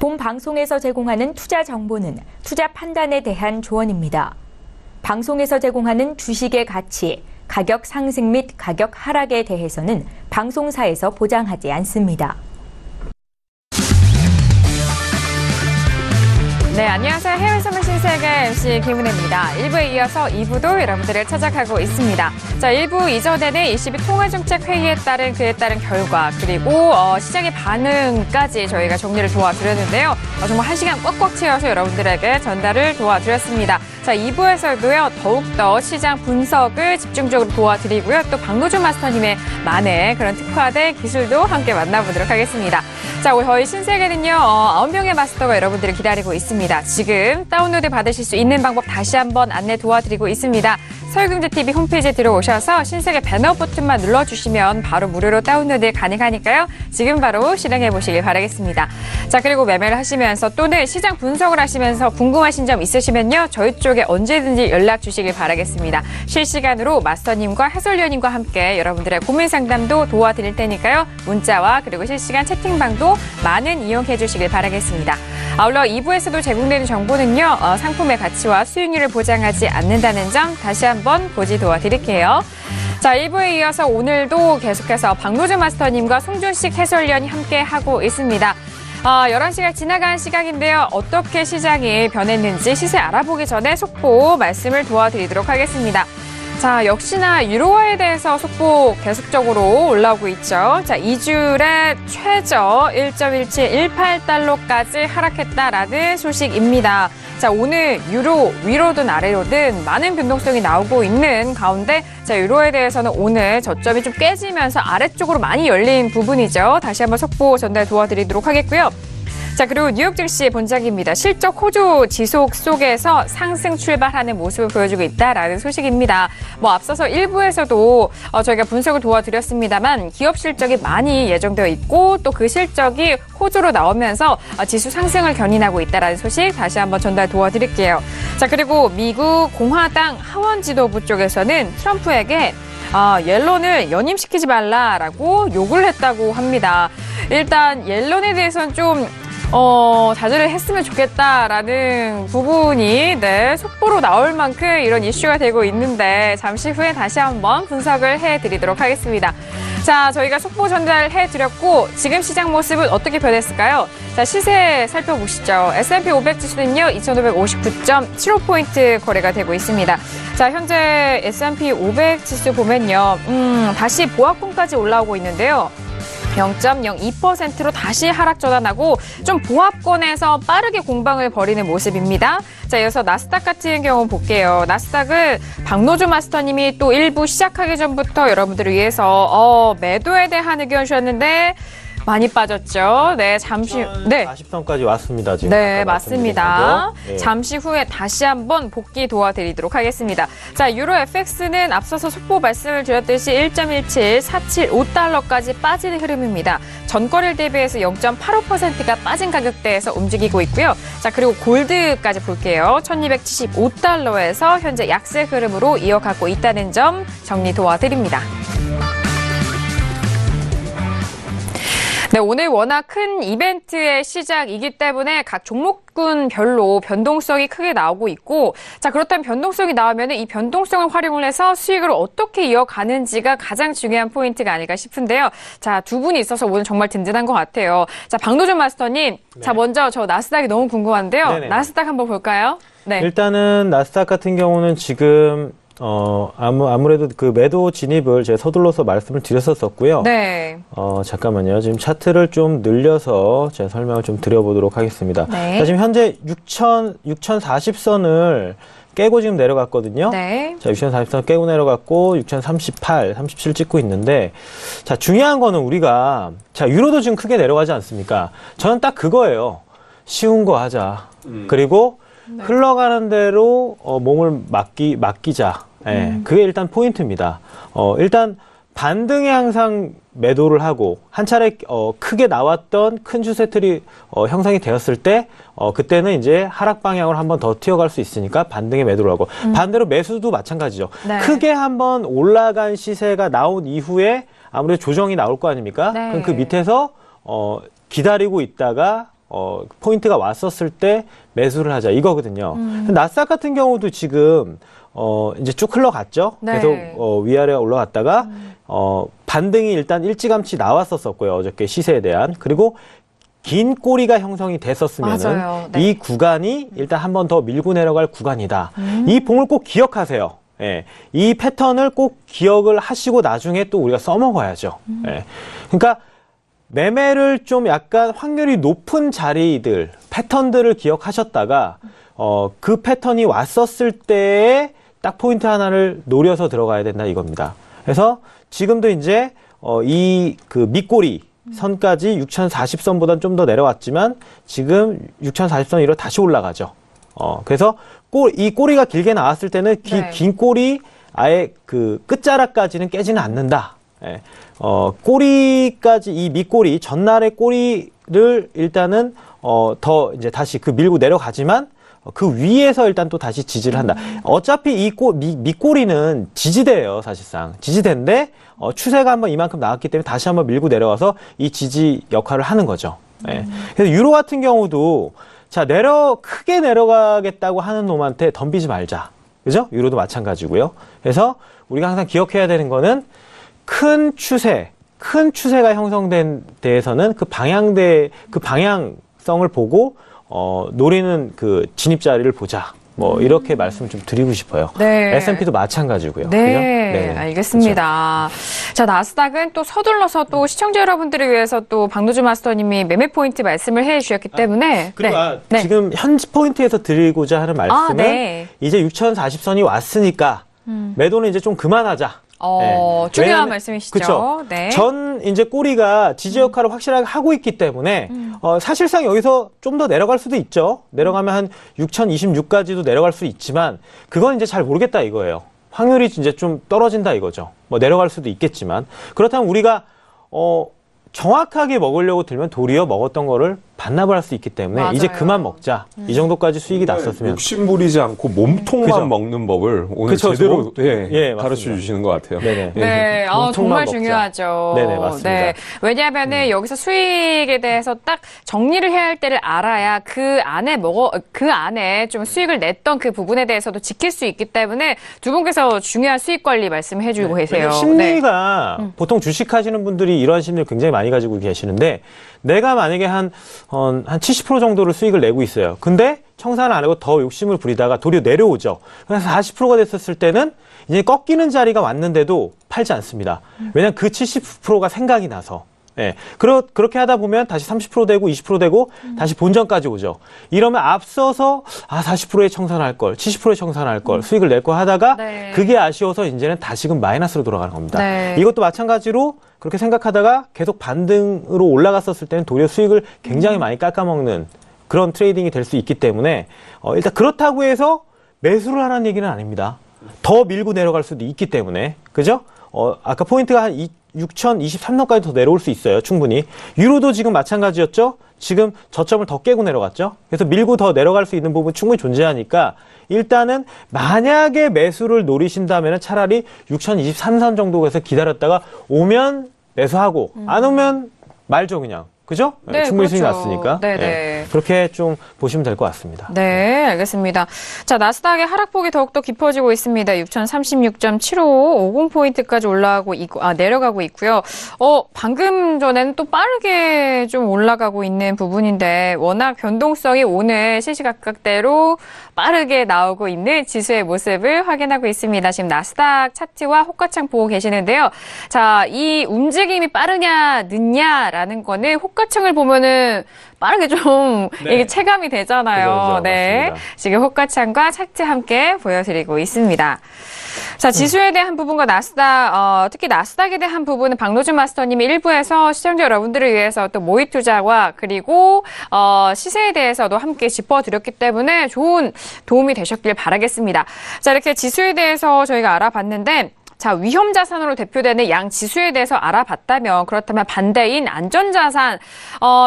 본 방송에서 제공하는 투자 정보는 투자 판단에 대한 조언입니다. 방송에서 제공하는 주식의 가치, 가격 상승 및 가격 하락에 대해서는 방송사에서 보장하지 않습니다. 네, 안녕하세요. 해외 선물 신세계 MC 김은혜입니다. 1부에 이어서 2부도 여러분들을 찾아가고 있습니다. 자, 1부 이전에는 ECB 통화정책회의에 따른 그에 따른 결과 그리고 시장의 반응까지 저희가 정리를 도와드렸는데요. 정말 1시간 꽉꽉 채워서 여러분들에게 전달을 도와드렸습니다. 자, 2부에서도요. 더욱더 시장 분석을 집중적으로 도와드리고요. 또 박노준 마스터님의 만의 그런 특화된 기술도 함께 만나보도록 하겠습니다. 자, 저희 신세계는요. 9명의 마스터가 여러분들을 기다리고 있습니다. 지금 다운로드 받으실 수 있는 방법 다시 한번 안내 도와드리고 있습니다. 서울경제TV 홈페이지에 들어오셔서 신세계 배너 버튼만 눌러주시면 바로 무료로 다운로드 가능하니까요. 지금 바로 실행해 보시길 바라겠습니다. 자, 그리고 매매를 하시면서 또는 시장 분석을 하시면서 궁금하신 점 있으시면요. 저희 쪽에 언제든지 연락 주시길 바라겠습니다. 실시간으로 마스터님과 해설위원님과 함께 여러분들의 고민 상담도 도와드릴 테니까요. 문자와 그리고 실시간 채팅방도 많은 이용해 주시길 바라겠습니다. 아울러 2부에서도 제공되는 정보는요. 상품의 가치와 수익률을 보장하지 않는다는 점 다시 한번 고지 도와드릴게요. 자, 1부에 이어서 오늘도 계속해서 박노준 마스터님과 송준식 해설위원이 함께하고 있습니다. 11시가 지나간 시각인데요. 어떻게 시장이 변했는지 시세 알아보기 전에 속보 말씀을 도와드리도록 하겠습니다. 자, 역시나 유로화에 대해서 속보 계속적으로 올라오고 있죠. 자, 2주일에 최저 1.1718달러까지 하락했다라는 소식입니다. 자, 오늘 유로 위로든 아래로든 많은 변동성이 나오고 있는 가운데 자, 유로에 대해서는 오늘 저점이 좀 깨지면서 아래쪽으로 많이 열린 부분이죠. 다시 한번 속보 전달 도와드리도록 하겠고요. 자, 그리고 뉴욕 증시 본장입니다. 실적 호조 지속 속에서 상승 출발하는 모습을 보여주고 있다라는 소식입니다. 앞서서 1부에서도 저희가 분석을 도와드렸습니다만 기업 실적이 많이 예정되어 있고 또 그 실적이 호조로 나오면서 지수 상승을 견인하고 있다라는 소식 다시 한번 전달 도와드릴게요. 자, 그리고 미국 공화당 하원 지도부 쪽에서는 트럼프에게 옐런을 연임시키지 말라라고 욕을 했다고 합니다. 일단 옐런에 대해서는 좀 자제를 했으면 좋겠다라는 부분이 속보로 나올 만큼 이런 이슈가 되고 있는데 잠시 후에 다시 한번 분석을 해드리도록 하겠습니다. 자, 저희가 속보 전달해드렸고 지금 시장 모습은 어떻게 변했을까요? 자, 시세 살펴보시죠. S&P 500 지수는요. 2550.75포인트 거래가 되고 있습니다. 자, 현재 S&P 500 지수 보면요. 다시 보합권까지 올라오고 있는데요. 0.02%로 다시 하락 전환하고 좀 보합권에서 빠르게 공방을 벌이는 모습입니다. 자, 이어서 나스닥 같은 경우 볼게요. 나스닥은 박노준 마스터님이 또 1부 시작하기 전부터 여러분들을 위해서 매도에 대한 의견 주셨는데 많이 빠졌죠. 네, 잠시 40선까지 왔습니다. 지금. 네, 맞습니다. 네. 잠시 후에 다시 한번 복귀 도와드리도록 하겠습니다. 자, 유로 FX는 앞서서 속보 말씀을 드렸듯이 1.17475달러까지 빠지는 흐름입니다. 전거래일 대비해서 0.85%가 빠진 가격대에서 움직이고 있고요. 자, 그리고 골드까지 볼게요. 1275달러에서 현재 약세 흐름으로 이어가고 있다는 점 정리 도와드립니다. 네, 오늘 워낙 큰 이벤트의 시작이기 때문에 각 종목군별로 변동성이 크게 나오고 있고, 자, 그렇다면 변동성이 나오면 이 변동성을 활용을 해서 수익을 어떻게 이어가는지가 가장 중요한 포인트가 아닐까 싶은데요. 자, 두 분이 있어서 오늘 정말 든든한 것 같아요. 자, 박노준 마스터님. 네. 자, 먼저 저 나스닥이 너무 궁금한데요. 네네. 나스닥 한번 볼까요? 네. 일단은 나스닥 같은 경우는 지금 아무래도 그 매도 진입을 제가 서둘러서 말씀을 드렸었고요. 네. 잠깐만요. 지금 차트를 좀 늘려서 제가 설명을 좀 드려보도록 하겠습니다. 네. 자, 지금 현재 6040선을 깨고 지금 내려갔거든요. 네. 자, 6040선 깨고 내려갔고 6038, 37 찍고 있는데, 자, 중요한 거는 우리가 자, 유로도 지금 크게 내려가지 않습니까? 저는 딱 그거예요. 쉬운 거 하자. 그리고 네. 흘러가는 대로 몸을 맡기자. 예, 그게 일단 포인트입니다. 일단 반등에 항상 매도를 하고 한 차례 크게 나왔던 큰 추세틀이 형성이 되었을 때 그때는 이제 하락 방향으로 한번 더 튀어갈 수 있으니까 반등에 매도를 하고 반대로 매수도 마찬가지죠. 네. 크게 한번 올라간 시세가 나온 이후에 아무래도 조정이 나올 거 아닙니까? 네. 그럼 그 밑에서 기다리고 있다가 포인트가 왔었을 때 매수를 하자 이거거든요. 나스닥 같은 경우도 지금 이제 쭉 흘러갔죠. 네. 계속 위아래 올라갔다가 반등이 일단 일찌감치 나왔었고요. 어저께 시세에 대한. 그리고 긴 꼬리가 형성이 됐었으면은 네. 이 구간이 일단 한 번 더 밀고 내려갈 구간이다. 이 봉을 꼭 기억하세요. 예. 이 패턴을 꼭 기억을 하시고 나중에 또 우리가 써먹어야죠. 예. 그러니까 매매를 좀 약간 확률이 높은 자리들, 패턴들을 기억하셨다가 그 패턴이 왔었을 때에 딱 포인트 하나를 노려서 들어가야 된다 이겁니다. 그래서 지금도 이제 이 그 밑꼬리 선까지 6040선보다는 좀 더 내려왔지만 지금 6040선 위로 다시 올라가죠. 그래서 이 꼬리가 길게 나왔을 때는 네. 긴 꼬리 아예 그 끝자락까지는 깨지는 않는다. 예. 꼬리까지 이 밑꼬리 전날의 꼬리를 일단은 더 이제 다시 그 밀고 내려가지만 그 위에서 일단 또 다시 지지를 한다. 어차피 이 밑꼬리는 지지대예요, 사실상. 지지대인데 추세가 한번 이만큼 나왔기 때문에 다시 한번 밀고 내려와서 이 지지 역할을 하는 거죠. 예. 그래서 유로 같은 경우도 자, 크게 내려가겠다고 하는 놈한테 덤비지 말자. 그죠? 유로도 마찬가지고요. 그래서 우리가 항상 기억해야 되는 거는 큰 추세가 형성된 데에서는 그 방향성을 보고 노리는 그 진입 자리를 보자. 뭐 이렇게 말씀 좀 드리고 싶어요. 네. S&P도 마찬가지고요. 네, 그죠? 네네. 알겠습니다. 그렇죠. 자, 나스닥은 또 서둘러서 또 시청자 여러분들을 위해서 또 박노주 마스터님이 매매 포인트 말씀을 해주셨기 때문에 그리고 네. 지금 현지 포인트에서 드리고자 하는 말씀은 네. 이제 6040선이 왔으니까 매도는 이제 좀 그만하자. 중요한 왜냐면, 말씀이시죠. 그쵸? 네. 전 이제 꼬리가 지지 역할을 확실하게 하고 있기 때문에 사실상 여기서 좀 더 내려갈 수도 있죠. 내려가면 한 6026까지도 내려갈 수 있지만 그건 이제 잘 모르겠다 이거예요. 확률이 이제 좀 떨어진다 이거죠. 뭐 내려갈 수도 있겠지만 그렇다면 우리가 정확하게 먹으려고 들면 도리어 먹었던 거를 반납을 할 수 있기 때문에 맞아요. 이제 그만 먹자. 이 정도까지 수익이 났었으면. 욕심 부리지 않고 몸통만 그죠? 먹는 법을 오늘 그쵸, 제대로 예, 가르쳐 맞습니다. 주시는 것 같아요. 네네. 네, 몸통만 정말 먹자. 중요하죠. 네네, 맞습니다. 네, 왜냐하면은 여기서 수익에 대해서 딱 정리를 해야 할 때를 알아야 그 안에 좀 수익을 냈던 그 부분에 대해서도 지킬 수 있기 때문에 두 분께서 중요한 수익 관리 말씀해주고 계세요. 심리가 보통 주식하시는 분들이 이러한 심리를 굉장히 많이 가지고 계시는데 내가 만약에 한 70% 정도를 수익을 내고 있어요. 근데 청산을 안 하고 더 욕심을 부리다가 도리어 내려오죠. 그래서 40%가 됐었을 때는 이제 꺾이는 자리가 왔는데도 팔지 않습니다. 왜냐하면 그 70%가 생각이 나서. 예. 그렇게 하다 보면 다시 30% 되고 20% 되고 다시 본전까지 오죠. 이러면 앞서서 40%에 청산할 걸, 70%에 청산할 걸, 수익을 낼 거 하다가 네. 그게 아쉬워서 이제는 다시금 마이너스로 돌아가는 겁니다. 네. 이것도 마찬가지로 그렇게 생각하다가 계속 반등으로 올라갔었을 때는 도리어 수익을 굉장히 많이 깎아먹는 그런 트레이딩이 될 수 있기 때문에 일단 그렇다고 해서 매수를 하라는 얘기는 아닙니다. 더 밀고 내려갈 수도 있기 때문에 그죠? 아까 포인트가 한 6023선까지 더 내려올 수 있어요. 충분히. 유로도 지금 마찬가지였죠. 지금 저점을 더 깨고 내려갔죠. 그래서 밀고 더 내려갈 수 있는 부분 충분히 존재하니까 일단은 만약에 매수를 노리신다면 차라리 6023선 정도에서 기다렸다가 오면 매수하고 안 오면 말죠 그냥. 그죠? 네, 충분히 수익이 그렇죠. 났으니까. 네네. 네. 그렇게 좀 보시면 될 것 같습니다. 네, 알겠습니다. 자, 나스닥의 하락폭이 더욱더 깊어지고 있습니다. 6036.75, 50포인트까지 내려가고 있고요. 방금 전에는 또 빠르게 좀 올라가고 있는 부분인데, 워낙 변동성이 오늘 시시각각대로 빠르게 나오고 있는 지수의 모습을 확인하고 있습니다. 지금 나스닥 차트와 호가창 보고 계시는데요. 자, 이 움직임이 빠르냐, 늦냐라는 거는 호가창을 보면은 빠르게 좀 이게 체감이 되잖아요. 그렇죠. 네. 맞습니다. 지금 호가창과 차트 함께 보여드리고 있습니다. 자, 지수에 대한 부분과 나스닥, 특히 나스닥에 대한 부분은 박노주 마스터님이 일부에서 시청자 여러분들을 위해서 또 모의 투자와 그리고 시세에 대해서도 함께 짚어드렸기 때문에 좋은 도움이 되셨길 바라겠습니다. 자, 이렇게 지수에 대해서 저희가 알아봤는데 자, 위험 자산으로 대표되는 양 지수에 대해서 알아봤다면 그렇다면 반대인 안전 자산,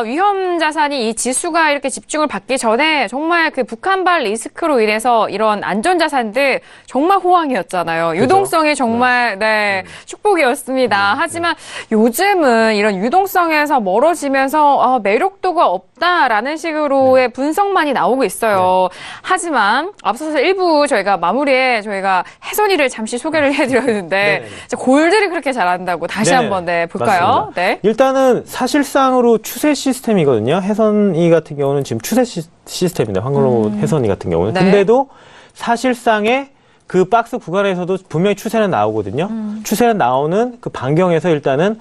위험 자산이 이 지수가 이렇게 집중을 받기 전에 정말 그 북한발 리스크로 인해서 이런 안전 자산들 정말 호황이었잖아요. 그죠? 유동성이 정말 축복이었습니다. 하지만 요즘은 이런 유동성에서 멀어지면서 매력도가 없다라는 식으로의 분석만이 나오고 있어요. 하지만 앞서서 일부 저희가 마무리에 저희가 혜선이를 잠시 소개를 해드렸는데 골드를 그렇게 잘한다고 다시 한번 볼까요? 네. 일단은 사실상으로 추세 시스템이거든요. 혜선이 같은 경우는 지금 추세 시스템입니다. 황금로 혜선이 같은 경우는. 네. 근데도 사실상의 그 박스 구간에서도 분명히 추세는 나오거든요. 추세는 나오는 그 반경에서 일단은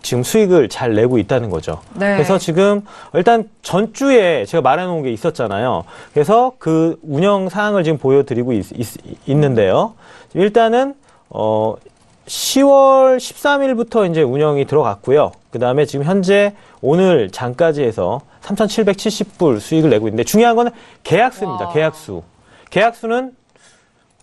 지금 수익을 잘 내고 있다는 거죠. 네. 그래서 지금 일단 전주에 제가 말해놓은 게 있었잖아요. 그래서 그 운영 사항을 지금 보여드리고 있는데요. 일단은 10월 13일부터 이제 운영이 들어갔고요. 그 다음에 지금 현재 오늘 장까지 해서 3,770불 수익을 내고 있는데 중요한 거는 계약수입니다. 와. 계약수는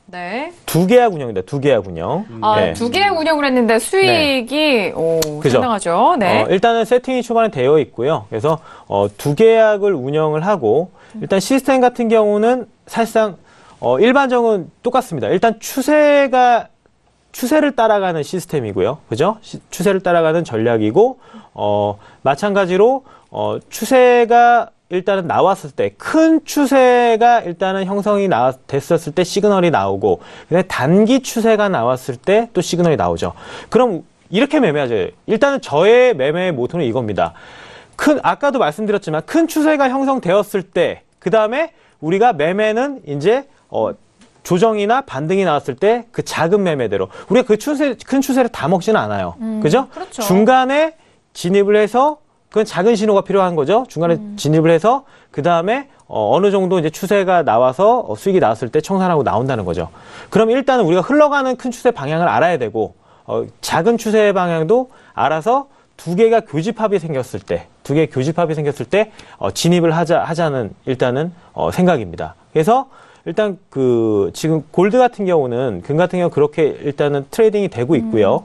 네. 2계약 운영입니다. 2계약 운영. 네. 2개 운영을 했는데 수익이 그죠? 상당하죠. 네. 일단은 세팅이 초반에 되어 있고요. 그래서 2계약을 운영을 하고 일단 시스템 같은 경우는 사실상 일반적은 똑같습니다. 일단 추세를 따라가는 시스템이고요. 그죠? 추세를 따라가는 전략이고 마찬가지로 추세가 일단은 나왔을 때, 큰 추세가 일단은 형성이 됐었을 때 시그널이 나오고, 그다음에 단기 추세가 나왔을 때 또 시그널이 나오죠. 그럼 이렇게 매매하죠. 일단은 저의 매매의 모토는 이겁니다. 아까도 말씀드렸지만, 큰 추세가 형성되었을 때, 그 다음에 우리가 매매는 이제, 조정이나 반등이 나왔을 때 그 작은 매매대로, 우리가 큰 추세를 다 먹지는 않아요. 그죠? 그렇죠. 중간에 진입을 해서 그건 작은 신호가 필요한 거죠. 중간에 진입을 해서 그 다음에 어느 정도 이제 추세가 나와서 수익이 나왔을 때 청산하고 나온다는 거죠. 그럼 일단은 우리가 흘러가는 큰 추세 방향을 알아야 되고 작은 추세 방향도 알아서 2개가 교집합이 생겼을 때, 2개의 교집합이 생겼을 때 진입을 하자는 일단은 생각입니다. 그래서 일단 지금 골드 같은 경우는 금 같은 경우 그렇게 일단은 트레이딩이 되고 있고요.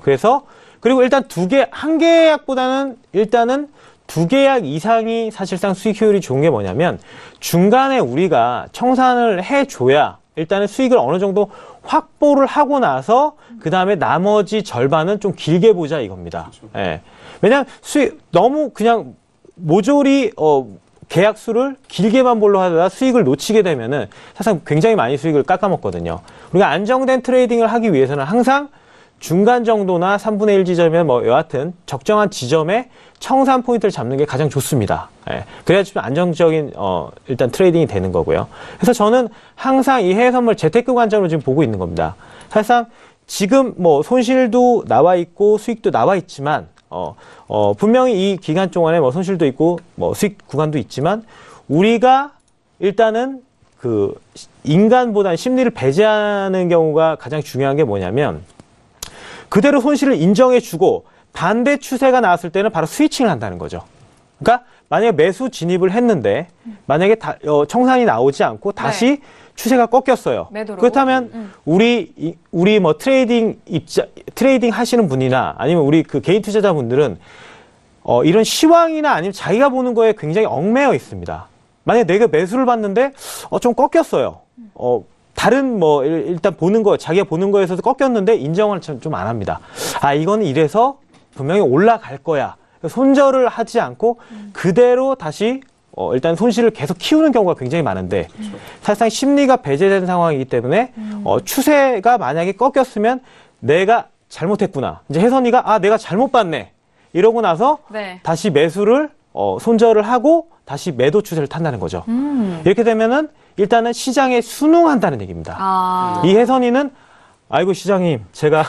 그래서 그리고 일단 한 계약보다는 일단은 2계약 이상이 사실상 수익 효율이 좋은 게 뭐냐면 중간에 우리가 청산을 해줘야 일단은 수익을 어느 정도 확보를 하고 나서 그 다음에 나머지 절반은 좀 길게 보자 이겁니다. 그렇죠. 예. 왜냐하면 너무 그냥 모조리 계약수를 길게만 볼로 하다가 수익을 놓치게 되면은 사실상 굉장히 많이 수익을 깎아먹거든요. 우리가 안정된 트레이딩을 하기 위해서는 항상 중간 정도나 3분의 1 지점이면 여하튼 적정한 지점에 청산 포인트를 잡는 게 가장 좋습니다. 예. 그래야지 좀 안정적인 일단 트레이딩이 되는 거고요. 그래서 저는 항상 이 해외 선물 재테크 관점으로 지금 보고 있는 겁니다. 사실상 지금 손실도 나와 있고 수익도 나와 있지만 분명히 이 기간 동안에 손실도 있고 수익 구간도 있지만 우리가 일단은 인간보다는 심리를 배제하는 경우가 가장 중요한 게 뭐냐면 그대로 손실을 인정해주고 반대 추세가 나왔을 때는 바로 스위칭을 한다는 거죠. 그러니까 만약에 매수 진입을 했는데 만약에 청산이 나오지 않고 다시 추세가 꺾였어요. 매도로. 그렇다면 우리 트레이딩 하시는 분이나 아니면 우리 개인 투자자분들은 이런 시황이나 아니면 자기가 보는 거에 굉장히 얽매여 있습니다. 만약에 내가 매수를 봤는데 좀 꺾였어요. 다른 일단 자기가 보는 거에서도 꺾였는데 인정을 좀 안 합니다. 이거는 이래서 분명히 올라갈 거야. 손절을 하지 않고 그대로 다시 일단 손실을 계속 키우는 경우가 굉장히 많은데 사실상 심리가 배제된 상황이기 때문에 추세가 만약에 꺾였으면 내가 잘못했구나. 이제 혜선이가 내가 잘못 봤네. 이러고 나서 다시 매수를 손절을 하고 다시 매도 추세를 탄다는 거죠. 이렇게 되면은 일단은 시장에 순응한다는 얘기입니다. 이 혜선이는 아이고 시장님 제가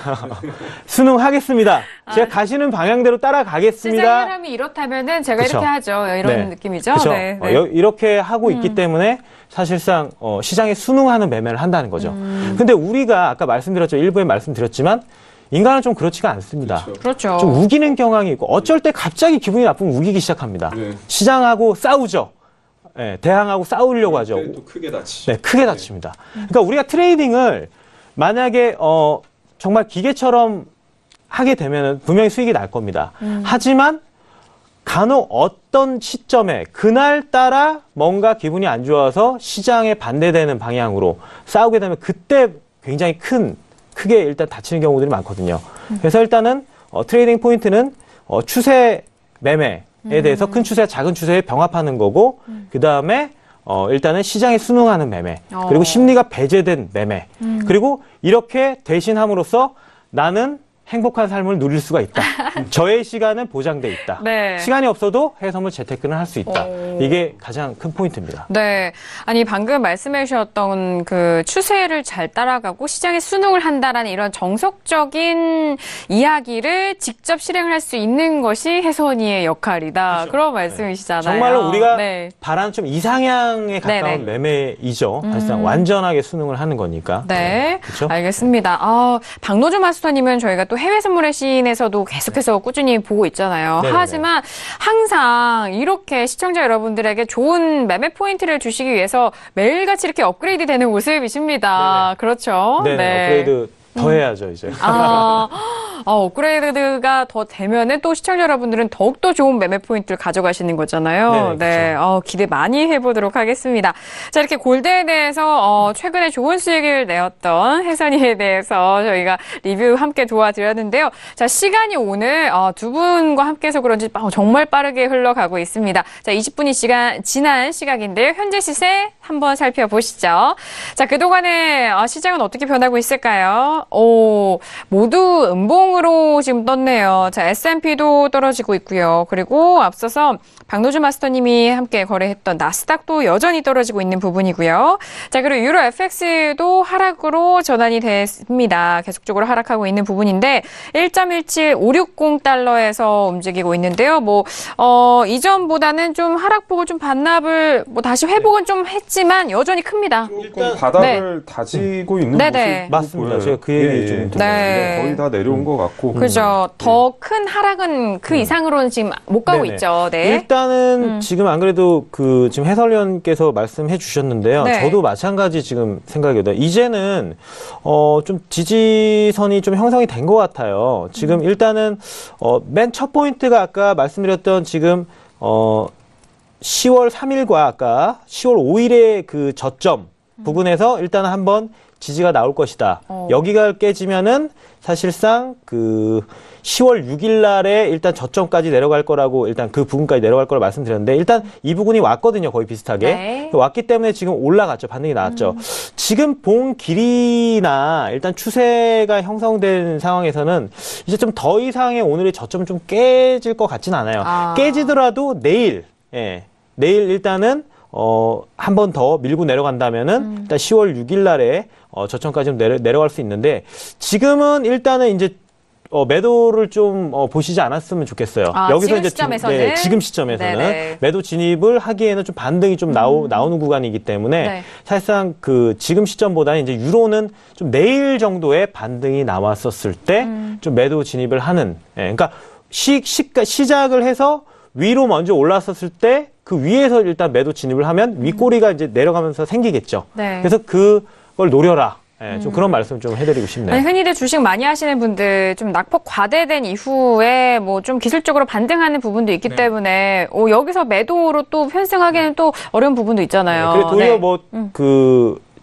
순응하겠습니다. 제가 가시는 방향대로 따라가겠습니다. 시장 흐름이 이렇다면은 제가 그쵸. 이렇게 하죠. 이런 느낌이죠. 그렇죠. 네. 이렇게 하고 있기 때문에 사실상 시장에 순응하는 매매를 한다는 거죠. 근데 우리가 아까 말씀드렸죠. 일부에 말씀드렸지만 인간은 좀 그렇지가 않습니다. 그렇죠. 좀 우기는 경향이 있고 어쩔 때 갑자기 기분이 나쁘면 우기기 시작합니다. 시장하고 싸우죠. 네, 대항하고 싸우려고 하죠. 또 크게 다치죠. 네, 크게 다칩니다. 그러니까 우리가 트레이딩을 만약에 정말 기계처럼 하게 되면 분명히 수익이 날 겁니다. 하지만 간혹 어떤 시점에 그날따라 뭔가 기분이 안 좋아서 시장에 반대되는 방향으로 싸우게 되면 그때 굉장히 크게 일단 다치는 경우들이 많거든요. 그래서 일단은 트레이딩 포인트는 추세 매매에 대해서 큰 추세, 작은 추세에 병합하는 거고 그 다음에 일단은 시장에 순응하는 매매, 그리고 심리가 배제된 매매, 그리고 이렇게 대신함으로써 나는 행복한 삶을 누릴 수가 있다. 저의 시간은 보장돼 있다. 네. 시간이 없어도 해외선물 재테크는 할 수 있다. 이게 가장 큰 포인트입니다. 네. 아니, 방금 말씀해 주셨던 그 추세를 잘 따라가고 시장에 순응을 한다라는 이런 정석적인 이야기를 직접 실행을 할 수 있는 것이 혜선이의 역할이다. 그렇죠. 그런 말씀이시잖아요. 정말로 우리가 네. 바라는 좀 이상향에 가까운 네네. 매매이죠. 사실상 완전하게 순응을 하는 거니까. 네. 그렇죠? 알겠습니다. 박노준 마스터님은 저희가 또 해외 선물의 시인에서도 계속해서 꾸준히 보고 있잖아요. 네네네. 하지만 항상 이렇게 시청자 여러분들에게 좋은 매매 포인트를 주시기 위해서 매일같이 이렇게 업그레이드 되는 모습이십니다. 네네. 그렇죠? 네, 업그레이드 더 해야죠, 이제. 업그레이드가 더 되면은 또 시청자 여러분들은 더욱더 좋은 매매 포인트를 가져가시는 거잖아요. 네, 그렇죠. 기대 많이 해보도록 하겠습니다. 자, 이렇게 골드에 대해서 최근에 좋은 수익을 내었던 혜선이에 대해서 저희가 리뷰 함께 도와드렸는데요. 자, 시간이 오늘 두 분과 함께해서 그런지 정말 빠르게 흘러가고 있습니다. 자, 20분이 지난 시각인데요. 현재 시세 한번 살펴보시죠. 자, 그동안에 시장은 어떻게 변하고 있을까요? 모두 음봉으로 지금 떴네요. 자, S&P도 떨어지고 있고요. 그리고 앞서서 박노준 마스터님이 함께 거래했던 나스닥도 여전히 떨어지고 있는 부분이고요. 자, 그리고 유로 FX도 하락으로 전환이 됐습니다. 계속적으로 하락하고 있는 부분인데 1.17560달러에서 움직이고 있는데요. 이전보다는 좀 하락폭을 좀 반납을 다시 회복은 좀 했지만 여전히 큽니다. 조금 바닥을 다지고 있는 네네. 모습 맞습니다. 제가 그 얘기 좀 네. 거의 다 내려온 것 같고. 그죠. 더 큰 하락은 그 이상으로는 지금 못 가고 네네. 있죠. 네. 일단은 지금 안 그래도 지금 해설위원께서 말씀해 주셨는데요. 네. 저도 마찬가지 지금 생각이거든요. 이제는 좀 지지선이 좀 형성이 된 것 같아요. 지금 일단은 맨 첫 포인트가 아까 말씀드렸던 지금 10월 3일과 아까 10월 5일의 그 저점 부분에서 일단은 한번 지지가 나올 것이다. 여기가 깨지면은 사실상 10월 6일 날에 일단 저점까지 내려갈 거라고 일단 그 부분까지 내려갈 거라고 말씀드렸는데 일단 이 부분이 왔거든요. 거의 비슷하게. 네. 왔기 때문에 지금 올라갔죠. 반등이 나왔죠. 지금 본 길이나 일단 추세가 형성된 상황에서는 이제 좀 더 이상의 오늘의 저점은 좀 깨질 것 같진 않아요. 깨지더라도 내일 일단은 한 번 더 밀고 내려간다면은 일단 10월 6일 날에 저점까지 좀 내려갈 수 있는데 지금은 일단은 이제 매도를 좀 보시지 않았으면 좋겠어요. 여기서 지금 시점에서는? 지금 시점에서는 네네. 매도 진입을 하기에는 좀 반등이 좀 나오는 구간이기 때문에 네. 사실상 지금 시점보다는 이제 유로는 좀 내일 정도의 반등이 나왔었을 때 좀 매도 진입을 하는. 그러니까 시작을 해서 위로 먼저 올랐었을 때 그 위에서 일단 매도 진입을 하면 윗꼬리가 이제 내려가면서 생기겠죠. 네. 그래서 그걸 노려라. 좀 그런 말씀 좀 해드리고 싶네요. 아니, 흔히들 주식 많이 하시는 분들 좀 낙폭 과대된 이후에 좀 기술적으로 반등하는 부분도 있기 때문에 여기서 매도로 또 편승하기는 또 어려운 부분도 있잖아요. 그리고 도리어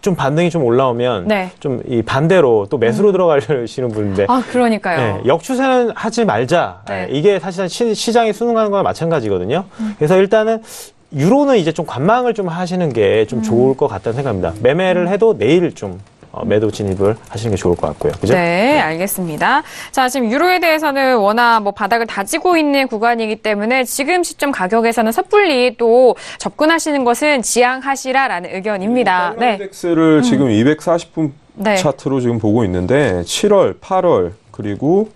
좀 반등이 좀 올라오면 좀 이 반대로 또 매수로 들어가시는 분인데 그러니까요. 역추세는 하지 말자. 이게 사실은 시장이 순응하는 거랑 마찬가지거든요. 그래서 일단은 유로는 이제 좀 관망을 좀 하시는 게 좀 좋을 것 같다는 생각입니다. 매매를 해도 내일 좀 매도 진입을 하시는 게 좋을 것 같고요. 그죠? 네, 알겠습니다. 자, 지금 유로에 대해서는 워낙 바닥을 다지고 있는 구간이기 때문에 지금 시점 가격에서는 섣불리 또 접근하시는 것은 지양하시라라는 의견입니다. 달러 인덱스를 지금 240분 차트로 지금 보고 있는데 7월, 8월 그리고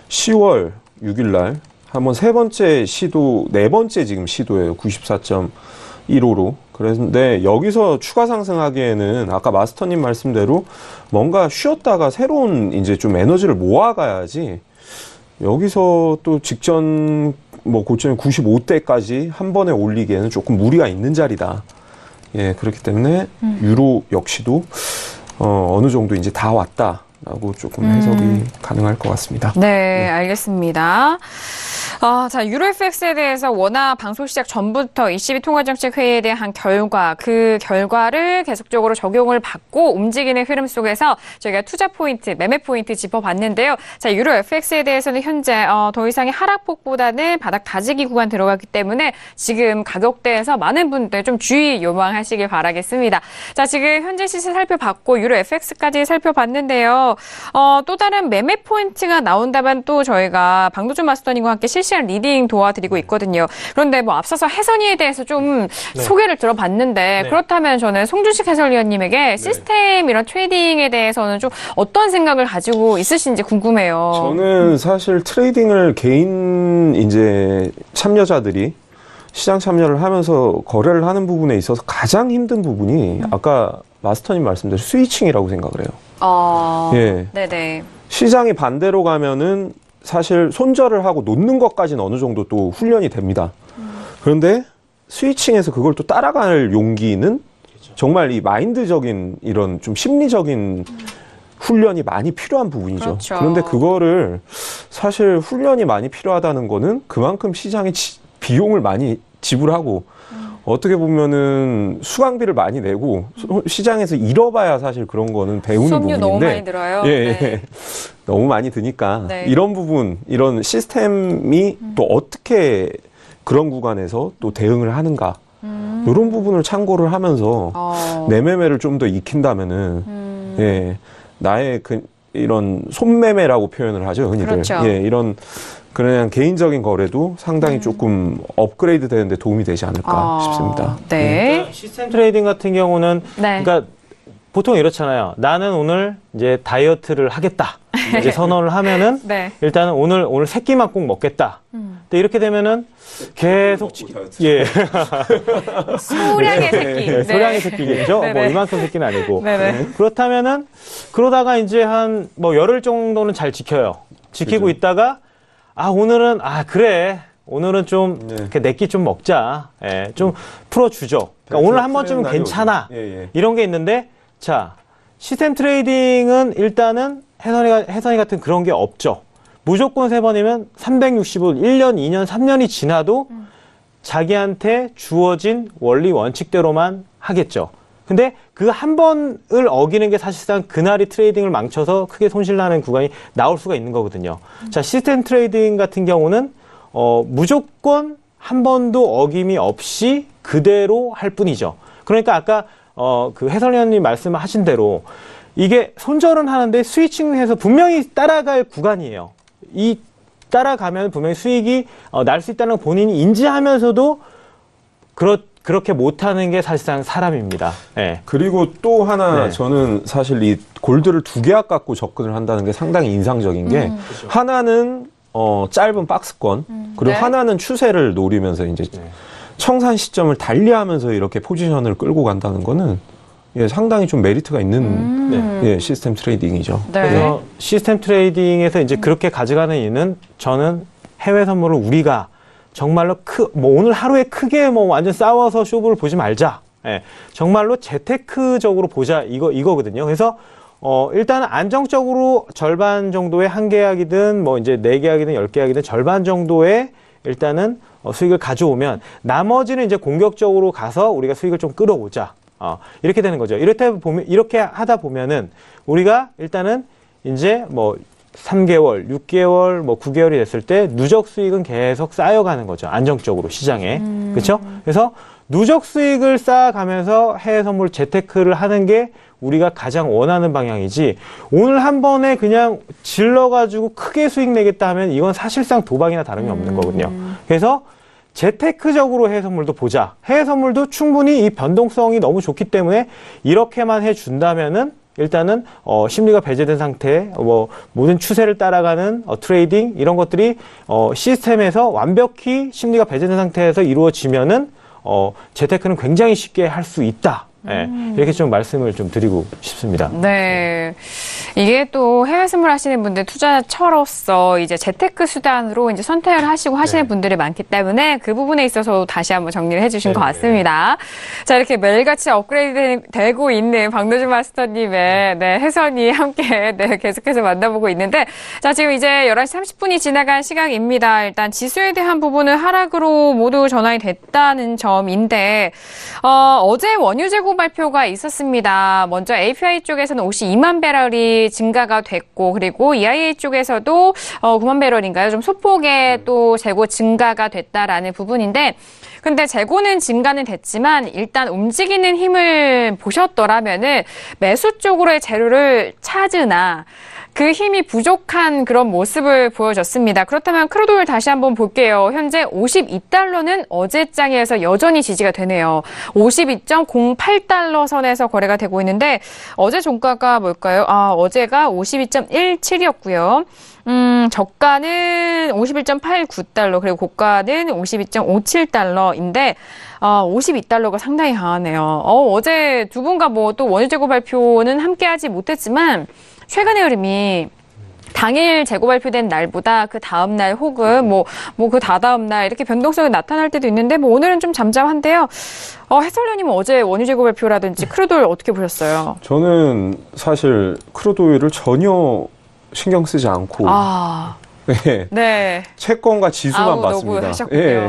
10월 6일 날 한번 네 번째 지금 시도예요. 94.15로. 그런데 여기서 추가 상승하기에는 아까 마스터님 말씀대로 뭔가 쉬었다가 새로운 이제 좀 에너지를 모아가야지 여기서 또 직전 고점 95대까지 한 번에 올리기에는 조금 무리가 있는 자리다. 예, 그렇기 때문에 유로 역시도 어느 정도 이제 다 왔다. 라고 조금 해석이 가능할 것 같습니다. 네, 알겠습니다. 자, 유로FX에 대해서 워낙 방송 시작 전부터 ECB 통화정책회의에 대한 결과, 그 결과를 계속적으로 적용을 받고 움직이는 흐름 속에서 저희가 투자 포인트, 매매 포인트 짚어봤는데요. 자, 유로FX에 대해서는 현재 더 이상의 하락폭보다는 바닥 다지기 구간 들어갔기 때문에 지금 가격대에서 많은 분들 좀 주의 요망하시길 바라겠습니다. 자, 지금 현재 시세 살펴봤고 유로FX까지 살펴봤는데요. 또 다른 매매 포인트가 나온다면 또 저희가 방도준 마스터님과 함께 실시간 리딩 도와드리고 있거든요. 그런데 뭐 앞서서 해선이에 대해서 좀 소개를 들어봤는데 그렇다면 저는 송준식 해설위원님에게 시스템 이런 트레이딩에 대해서는 좀 어떤 생각을 가지고 있으신지 궁금해요. 저는 사실 트레이딩을 개인 이제 참여자들이 시장 참여를 하면서 거래를 하는 부분에 있어서 가장 힘든 부분이 아까 마스터님 말씀대로 스위칭이라고 생각을 해요. 예. 네네. 시장이 반대로 가면은 사실 손절을 하고 놓는 것까지는 어느 정도 또 훈련이 됩니다. 그런데 스위칭에서 그걸 또 따라갈 용기는 정말 이 마인드적인 이런 좀 심리적인 훈련이 많이 필요한 부분이죠. 그렇죠. 그런데 그거를 사실 훈련이 많이 필요하다는 거는 그만큼 시장에 비용을 많이 지불하고 어떻게 보면은 수강비를 많이 내고 시장에서 잃어봐야 사실 그런 거는 배우는 수업료 부분인데 너무 많이 들어요. 예, 네. 너무 많이 드니까 네. 이런 부분, 이런 시스템이 또 어떻게 그런 구간에서 또 대응을 하는가 이런 부분을 참고를 하면서 내 매매를 좀 더 익힌다면은 예, 나의 이런 손매매라고 표현을 하죠, 흔히들. 그렇죠. 예, 이런 그냥 개인적인 거래도 상당히 조금 업그레이드 되는데 도움이 되지 않을까 싶습니다. 네. 시스템 트레이딩 같은 경우는 네. 그러니까 보통 이렇잖아요. 나는 오늘 이제 다이어트를 하겠다. 이제 선언을 하면은 네. 일단은 오늘 세 끼만 꼭 먹겠다. 근데 이렇게 되면은 계속 예. 소량의 새끼. 네, 소량의 새끼겠죠. 네네. 뭐 이만큼 새끼는 아니고. 네네. 그렇다면은 그러다가 이제 한 뭐 열흘 정도는 잘 지켜요. 지키고 그죠. 있다가 오늘은 그래. 오늘은 좀 내 끼 좀 먹자. 예, 좀 풀어주죠. 그러니까 오늘 한 번쯤은 괜찮아. 예. 이런 게 있는데 자 시스템 트레이딩은 일단은 해선이 같은 그런 게 없죠. 무조건 3번이면 365일, 1년, 2년, 3년이 지나도 자기한테 주어진 원리 원칙대로만 하겠죠. 근데 그 한 번을 어기는 게 사실상 그날이 트레이딩을 망쳐서 크게 손실나는 구간이 나올 수가 있는 거거든요. 자, 시스템 트레이딩 같은 경우는 무조건 한 번도 어김이 없이 그대로 할 뿐이죠. 그러니까 아까 그 해설위원님 말씀하신 대로 이게 손절은 하는데 스위칭해서 분명히 따라갈 구간이에요. 이 따라가면 분명히 수익이 날 수 있다는 걸 본인이 인지하면서도 그렇게 못하는 게 사실상 사람입니다. 네. 그리고 또 하나 네. 저는 사실 이 골드를 2개 갖고 접근을 한다는 게 상당히 인상적인 게 하나는 짧은 박스권 그리고 네. 하나는 추세를 노리면서 이제 청산 시점을 달리하면서 이렇게 포지션을 끌고 간다는 거는 예, 상당히 좀 메리트가 있는 예, 시스템 트레이딩이죠. 네. 그래서 시스템 트레이딩에서 이제 그렇게 가져가는 이유는 저는 해외 선물을 우리가 정말로 오늘 하루에 크게 완전 싸워서 쇼부를 보지 말자. 예, 정말로 재테크적으로 보자. 이거거든요. 그래서, 일단은 안정적으로 절반 정도의 한 계약이든 이제 4계약이든 10계약이든 절반 정도의 일단은 수익을 가져오면 나머지는 이제 공격적으로 가서 우리가 수익을 좀 끌어오자. 이렇게 되는 거죠. 이렇게 하다 보면은 우리가 일단은 이제 3개월, 6개월, 9개월이 됐을 때 누적 수익은 계속 쌓여가는 거죠. 안정적으로 시장에. 그렇죠? 그래서 누적 수익을 쌓아가면서 해외 선물 재테크를 하는 게 우리가 가장 원하는 방향이지 오늘 한 번에 그냥 질러가지고 크게 수익 내겠다 하면 이건 사실상 도박이나 다름이 없는 거거든요. 그래서 재테크적으로 해외 선물도 보자. 해외 선물도 충분히 이 변동성이 너무 좋기 때문에 이렇게만 해준다면은 일단은 심리가 배제된 상태에 모든 추세를 따라가는 트레이딩 이런 것들이 시스템에서 완벽히 심리가 배제된 상태에서 이루어지면은 재테크는 굉장히 쉽게 할 수 있다. 예, 이렇게 좀 말씀을 좀 드리고 싶습니다. 네. 이게 또 해외 선물 하시는 분들 투자처로서 이제 재테크 수단으로 이제 선택을 하시고 하시는 분들이 많기 때문에 그 부분에 있어서 다시 한번 정리를 해주신 것 같습니다. 자, 이렇게 매일같이 업그레이드 되고 있는 박노준 마스터님의 해설이 함께 계속해서 만나보고 있는데, 자, 지금 이제 11시 30분이 지나간 시각입니다. 일단 지수에 대한 부분은 하락으로 모두 전환이 됐다는 점인데, 어제 원유 재고 발표가 있었습니다. 먼저 API 쪽에서는 52만 배럴이 증가가 됐고, 그리고 EIA 쪽에서도 9만 배럴인가요? 좀 소폭의 또 재고 증가가 됐다라는 부분인데, 근데 재고는 증가는 됐지만 일단 움직이는 힘을 보셨더라면은 매수 쪽으로의 재료를 찾으나 그 힘이 부족한 그런 모습을 보여줬습니다. 그렇다면 크루드 오일 다시 한번 볼게요. 현재 52달러는 어제장에서 여전히 지지가 되네요. 52.08달러 선에서 거래가 되고 있는데 어제 종가가 뭘까요? 어제가 52.17이었고요. 저가는 51.89달러, 그리고 고가는 52.57달러인데, 52달러가 상당히 강하네요. 어제 두 분과 뭐 또 원유 재고 발표는 함께 하지 못했지만, 최근의 흐름이 당일 재고 발표된 날보다 그 다음 날 혹은 그 다다음 날 이렇게 변동성이 나타날 때도 있는데 오늘은 좀 잠잠한데요. 해설위원님은 어제 원유 재고 발표라든지 크루드 오일 어떻게 보셨어요? 저는 사실 크루드 오일을 전혀 신경 쓰지 않고 네. 채권과 지수만 봤습니다. 네.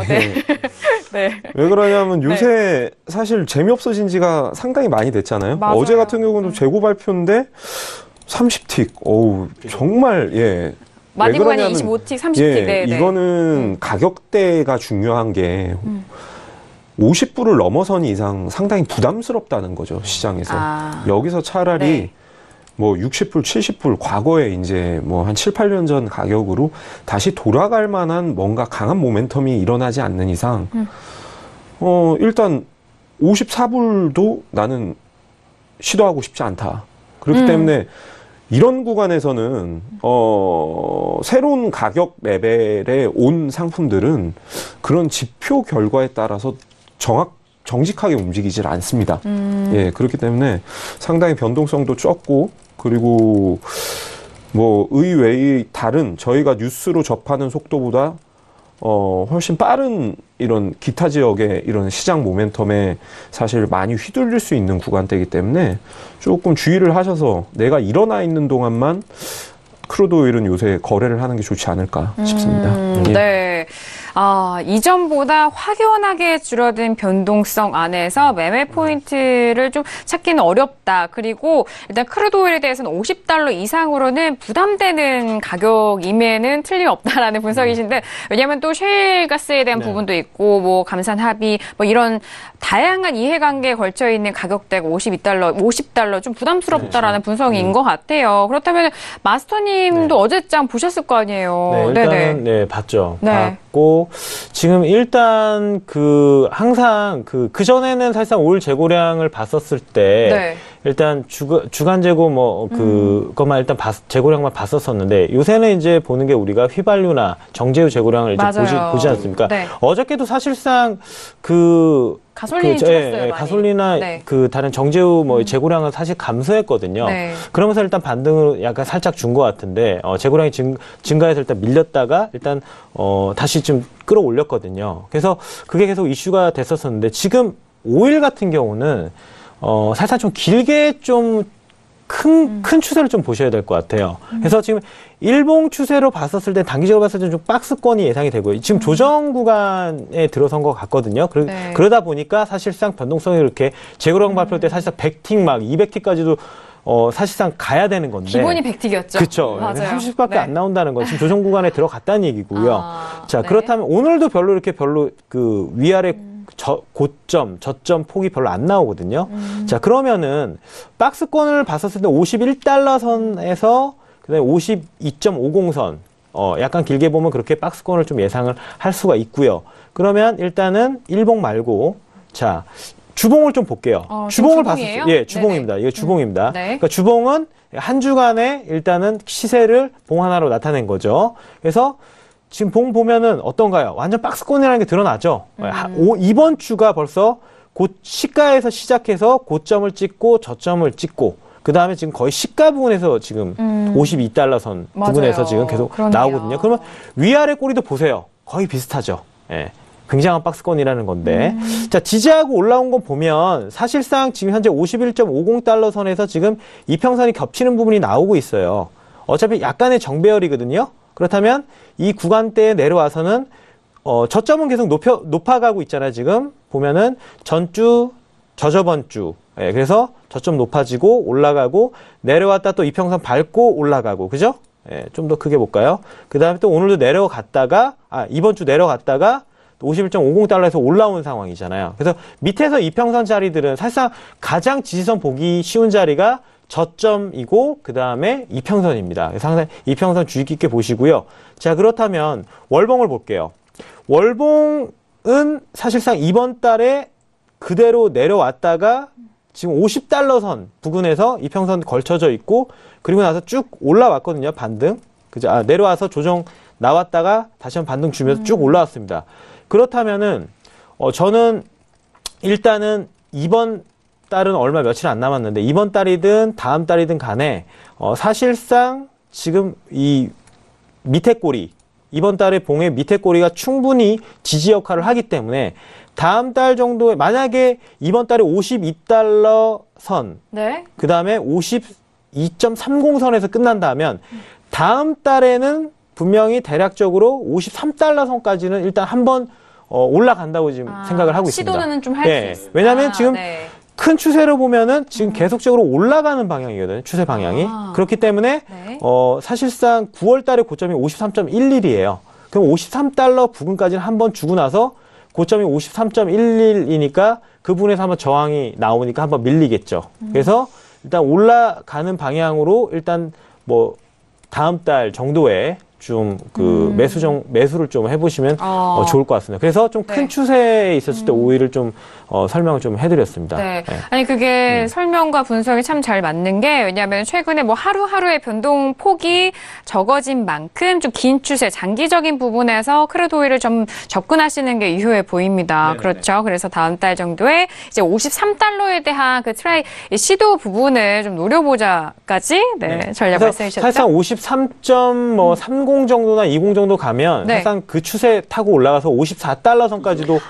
네. 왜 그러냐면 요새 사실 재미없어진 지가 상당히 많이 됐잖아요. 맞아요. 어제 같은 경우는 재고 발표인데 30틱. 어우, 정말, 많이 보니 25틱, 30틱. 이거는 가격대가 중요한 게 50불을 넘어선 이상 상당히 부담스럽다는 거죠, 시장에서. 여기서 차라리 뭐 60불, 70불, 과거에 이제 뭐 한 7, 8년 전 가격으로 다시 돌아갈 만한 뭔가 강한 모멘텀이 일어나지 않는 이상, 일단 54불도 나는 시도하고 싶지 않다. 그렇기 때문에 이런 구간에서는 새로운 가격 레벨에 온 상품들은 그런 지표 결과에 따라서 정직하게 움직이질 않습니다. 그렇기 때문에 상당히 변동성도 적고, 그리고 뭐 의외의 다른 저희가 뉴스로 접하는 속도보다 훨씬 빠른 이런 기타 지역의 이런 시장 모멘텀에 사실 많이 휘둘릴 수 있는 구간대이기 때문에 조금 주의를 하셔서 내가 일어나 있는 동안만 크루드 오일은 요새 거래를 하는 게 좋지 않을까 싶습니다. 네. 이전보다 확연하게 줄어든 변동성 안에서 매매 포인트를 좀 찾기는 어렵다. 그리고 일단 크루드 오일에 대해서는 50달러 이상으로는 부담되는 가격임에는 틀림없다라는 분석이신데, 왜냐하면 또 셰일 가스에 대한 부분도 있고, 뭐 감산 합의, 뭐 이런 다양한 이해관계에 걸쳐 있는 가격대가 50달러 좀 부담스럽다라는 분석인 것 같아요. 그렇다면 마스터님도 어제장 보셨을 거 아니에요? 일단은 봤죠. 봤고, 지금 일단 항상 그 전에는 사실상 오일 재고량을 봤었을 때 일단 주간 재고 그것만 일단 재고량만 봤었었는데, 요새는 이제 보는 게 우리가 휘발유나 정제유 재고량을 이제 보지 않습니까? 어저께도 사실상 가솔린이 줄었어요, 많이. 가솔린이나 다른 정제유 재고량은 사실 감소했거든요. 그러면서 일단 반등을 약간 살짝 준 것 같은데, 재고량이 증가해서 일단 밀렸다가 일단 다시 좀 끌어올렸거든요. 그래서 그게 계속 이슈가 됐었었는데, 지금 오일 같은 경우는 살짝 좀 길게 좀 큰 추세를 좀 보셔야 될 것 같아요. 그래서 지금 일봉 추세로 봤었을 때, 단기적으로 봤을 때 좀 박스권이 예상이 되고요. 지금 조정 구간에 들어선 것 같거든요. 그러다 보니까 사실상 변동성이 이렇게 재고량 발표 때 사실상 100틱 200틱까지도 사실상 가야 되는 건데. 기본이 100틱이었죠. 그렇죠. 30밖에 안 나온다는 건 지금 조정 구간에 들어갔다는 얘기고요. 그렇다면 오늘도 별로 위아래 고점, 저점 폭이 별로 안 나오거든요. 자, 그러면은 박스권을 봤었을 때 51달러 선에서 그다음에 52.50선, 약간 길게 보면 그렇게 박스권을 좀 예상을 할 수가 있고요. 그러면 일단은 일봉 말고, 자, 주봉을 좀 볼게요. 주봉을 봤었어요. 주봉입니다. 이게 주봉입니다. 그러니까 주봉은 한 주간에 일단은 시세를 봉 하나로 나타낸 거죠. 그래서 지금 봉 보면은 어떤가요? 완전 박스권이라는 게 드러나죠. 이번 주가 벌써 시가에서 시작해서 고점을 찍고 저점을 찍고 그 다음에 지금 거의 시가 부분에서 지금 52달러 선 부분에서 지금 계속 그러네요. 나오거든요. 그러면 위아래 꼬리도 보세요. 거의 비슷하죠. 예. 굉장한 박스권이라는 건데. 자, 지지하고 올라온 거 보면 사실상 지금 현재 51.50달러 선에서 지금 이평선이 겹치는 부분이 나오고 있어요. 어차피 약간의 정배열이거든요. 그렇다면 이 구간대에 내려와서는 저점은 계속 높아가고 있잖아요. 지금 보면은 전주, 저저번 주. 예, 그래서 저점 높아지고 올라가고 내려왔다 또 이평선 밟고 올라가고. 그죠? 예, 좀 더 크게 볼까요? 그 다음에 또 오늘도 내려갔다가, 이번 주 내려갔다가 51.50달러에서 올라온 상황이잖아요. 그래서 밑에서 이평선 자리들은 사실상 가장 지지선 보기 쉬운 자리가 저점이고 그 다음에 이평선입니다. 그래서 항상 이평선 주의 깊게 보시고요. 자, 그렇다면 월봉을 볼게요. 월봉은 사실상 이번 달에 그대로 내려왔다가 지금 50달러 선 부근에서 이평선 걸쳐져 있고 그리고 나서 쭉 올라왔거든요. 반등. 그죠? 내려와서 조정 나왔다가 다시 한번 반등 주면서 쭉 올라왔습니다. 그렇다면은 저는 일단은 이번 달은 얼마 며칠 안 남았는데 이번 달이든 다음 달이든 간에 사실상 지금 이 밑에 꼬리 이번 달의 봉의 밑에 꼬리가 충분히 지지 역할을 하기 때문에 다음 달 정도에 만약에 이번 달에 52달러 선 네. 그 다음에 52.30선에서 끝난다면 다음 달에는 분명히 대략적으로 53달러 선까지는 일단 한번 올라간다고 지금 생각을 하고 있습니다. 시도는 좀 할 수 있습니다. 왜냐하면 지금 네. 큰 추세로 보면은 지금 계속적으로 올라가는 방향이거든요. 추세 방향이. 그렇기 때문에 네. 사실상 9월 달에 고점이 53.11이에요. 그럼 53달러 부근까지는 한번 주고 나서 고점이 53.11이니까 그 부분에서 한번 저항이 나오니까 한번 밀리겠죠. 그래서 일단 올라가는 방향으로 일단 뭐 다음 달 정도에 좀 그 매수를 좀 해보시면 좋을 것 같습니다. 그래서 좀 큰 네. 추세에 있었을 때 오일을 좀 설명을 좀 해드렸습니다. 네. 네. 아니 그게 설명과 분석이 참 잘 맞는 게 왜냐하면 최근에 뭐 하루하루의 변동 폭이 적어진 만큼 좀 긴 추세, 장기적인 부분에서 크루드 오일을 좀 접근하시는 게 유효해 보입니다. 네네네. 그렇죠. 그래서 다음 달 정도에 이제 53달러에 대한 그 시도 부분을 좀 노려보자까지 전략 그래서 말씀해 주셨죠. 사실상 53.30 정도나 20 정도 가면 네. 사실상 그 추세 타고 올라가서 54달러 선까지도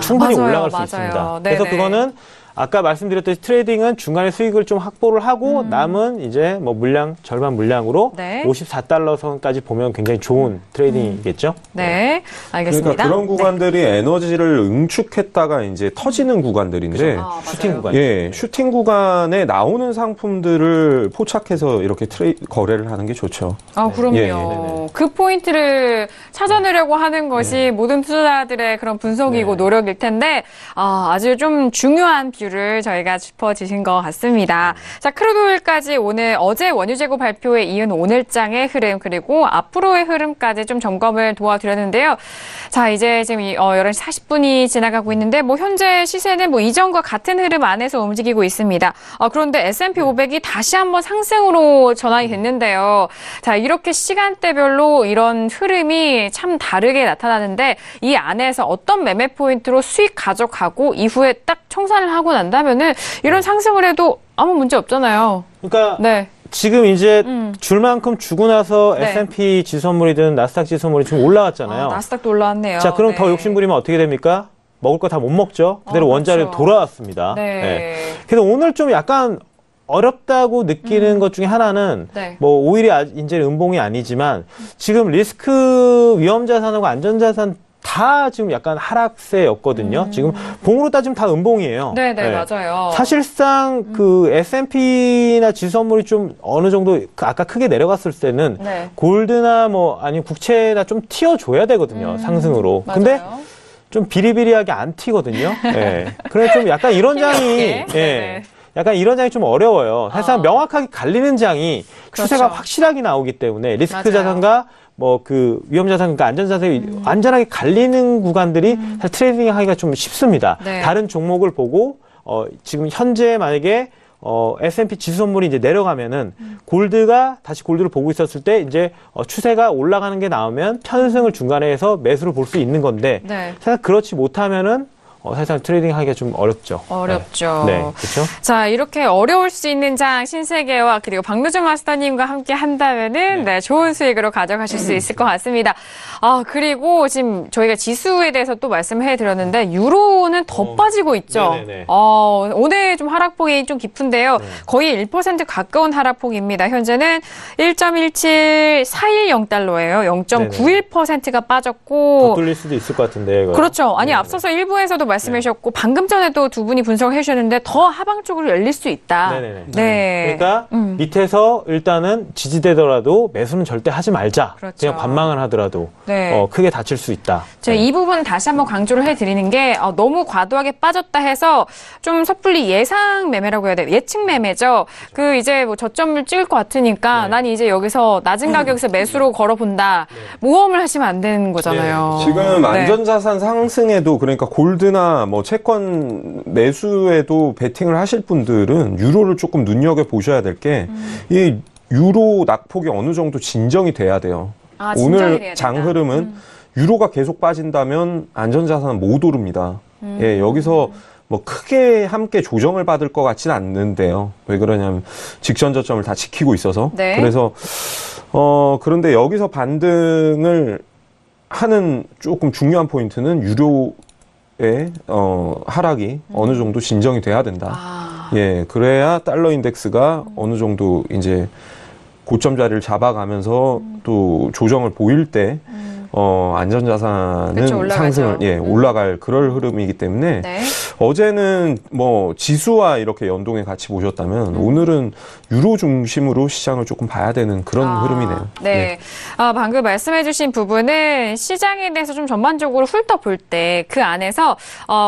충분히 맞아요, 올라갈 수 맞아요. 있습니다. 네네. 그래서 그거는 아까 말씀드렸듯이 트레이딩은 중간에 수익을 좀 확보를 하고 남은 이제 뭐 절반 물량으로 네. 54달러 선까지 보면 굉장히 좋은 트레이딩이겠죠. 네, 알겠습니다. 그러니까 그런 구간들이 에너지를 응축했다가 이제 터지는 구간들인데 슈팅 구간. 예, 슈팅 구간에 나오는 상품들을 포착해서 이렇게 거래를 하는 게 좋죠. 그럼요. 예, 그 포인트를 찾아내려고 하는 것이 모든 투자자들의 그런 분석이고 노력일 텐데, 아주 좀 중요한 비율을 저희가 짚어주신 것 같습니다. 자, 크루드오일까지 어제 원유 재고 발표에 이은 오늘장의 흐름, 그리고 앞으로의 흐름까지 좀 점검을 도와드렸는데요. 자, 이제 지금 11시 40분이 지나가고 있는데, 현재 시세는 이전과 같은 흐름 안에서 움직이고 있습니다. 그런데 S&P 500이 다시 한번 상승으로 전환이 됐는데요. 자, 이렇게 시간대별로 이런 흐름이 참 다르게 나타나는데, 이 안에서 어떤 매매 포인트로 수익 가져가고 이후에 딱 청산을 하고 난다면은 이런 상승을 해도 아무 문제 없잖아요. 그러니까 네. 지금 이제 줄 만큼 주고 나서 네. S&P 지수선물이든 나스닥 지수선물이 지금 올라왔잖아요. 나스닥도 올라왔네요. 자, 그럼 네. 더 욕심부리면 어떻게 됩니까? 먹을 거 다 못 먹죠. 그대로 원자리로 그렇죠. 돌아왔습니다. 네. 그래서 오늘 좀 약간 어렵다고 느끼는 것 중에 하나는 네. 오히려 이제 음봉이 아니지만 지금 리스크 위험자산하고 안전자산 다 지금 약간 하락세였거든요. 지금 봉으로 따지면 다 음봉이에요. 네, 맞아요. 사실상 그 S&P나 지수선물이 좀 어느 정도 아까 크게 내려갔을 때는 네. 골드나 아니면 국채나 좀 튀어줘야 되거든요. 상승으로. 맞아요. 근데 좀 비리비리하게 안 튀거든요. 예. 그래서 좀 약간 이런 장이, 네. 약간 이런 장이 좀 어려워요. 사실상 명확하게 갈리는 장이 추세가 그렇죠. 확실하게 나오기 때문에 리스크 맞아요. 자산과 그 위험자산, 그러니까 안전자산이 완전하게 갈리는 구간들이 사실 트레이딩 하기가 좀 쉽습니다. 네. 다른 종목을 보고, 지금 현재 만약에 S&P 지수 선물이 이제 내려가면은 골드가 다시 골드를 보고 있었을 때 이제 추세가 올라가는 게 나오면 편승을 중간에 해서 매수를 볼 수 있는 건데 네. 사실 그렇지 못하면은 사실상 트레이딩하기가 좀 어렵죠. 어렵죠. 네, 그렇죠. 자, 이렇게 어려울 수 있는 장 신세계와 그리고 박노준 마스터님과 함께 한다면은 네, 좋은 수익으로 가져가실 수 있을 것 같습니다. 그리고 지금 저희가 지수에 대해서 또 말씀해 드렸는데 유로는 더 빠지고 있죠. 네네네. 오늘 좀 하락폭이 좀 깊은데요. 거의 1% 가까운 하락폭입니다. 현재는 1.17410달러예요. 0.91%가 빠졌고 더 뚫릴 수도 있을 것 같은데. 이거. 그렇죠. 아니 앞서서 일부에서도 말씀해 주셨고 방금 전에도 두 분이 분석해 주셨는데 더 하방 쪽으로 열릴 수 있다. 네네네. 네. 그러니까 밑에서 일단은 지지되더라도 매수는 절대 하지 말자. 그렇죠. 그냥 관망을 하더라도 네. 크게 다칠 수 있다. 제가 이 부분 다시 한번 강조를 해드리는 게 너무 과도하게 빠졌다 해서 좀 섣불리 예상 매매라고 해야 돼요. 예측 매매죠. 그 이제 뭐 저점을 찍을 것 같으니까 난 이제 여기서 낮은 가격에서 매수로 걸어본다. 모험을 하시면 안 되는 거잖아요. 지금 안전자산 상승에도 그러니까 골드나 뭐 채권 매수에도 베팅을 하실 분들은 유로를 조금 눈여겨 보셔야 될 게 이 유로 낙폭이 어느 정도 진정이 돼야 돼요. 오늘 장 흐름은 유로가 계속 빠진다면 안전자산은 못 오릅니다. 예, 여기서 뭐 크게 함께 조정을 받을 것 같지는 않는데요. 왜 그러냐면 직전 저점을 다 지키고 있어서. 네. 그래서 그런데 여기서 반등을 하는 조금 중요한 포인트는 유로의 하락이 어느 정도 진정이 돼야 된다. 예, 그래야 달러 인덱스가 어느 정도 이제 고점 자리를 잡아가면서 또 조정을 보일 때 안전자산은 그렇죠, 상승을 올라갈 그럴 흐름이기 때문에 어제는 뭐 지수와 이렇게 연동해 같이 보셨다면 오늘은 유로 중심으로 시장을 조금 봐야 되는 그런 흐름이네요. 네. 방금 말씀해주신 부분은 시장에 대해서 좀 전반적으로 훑어볼 때 그 안에서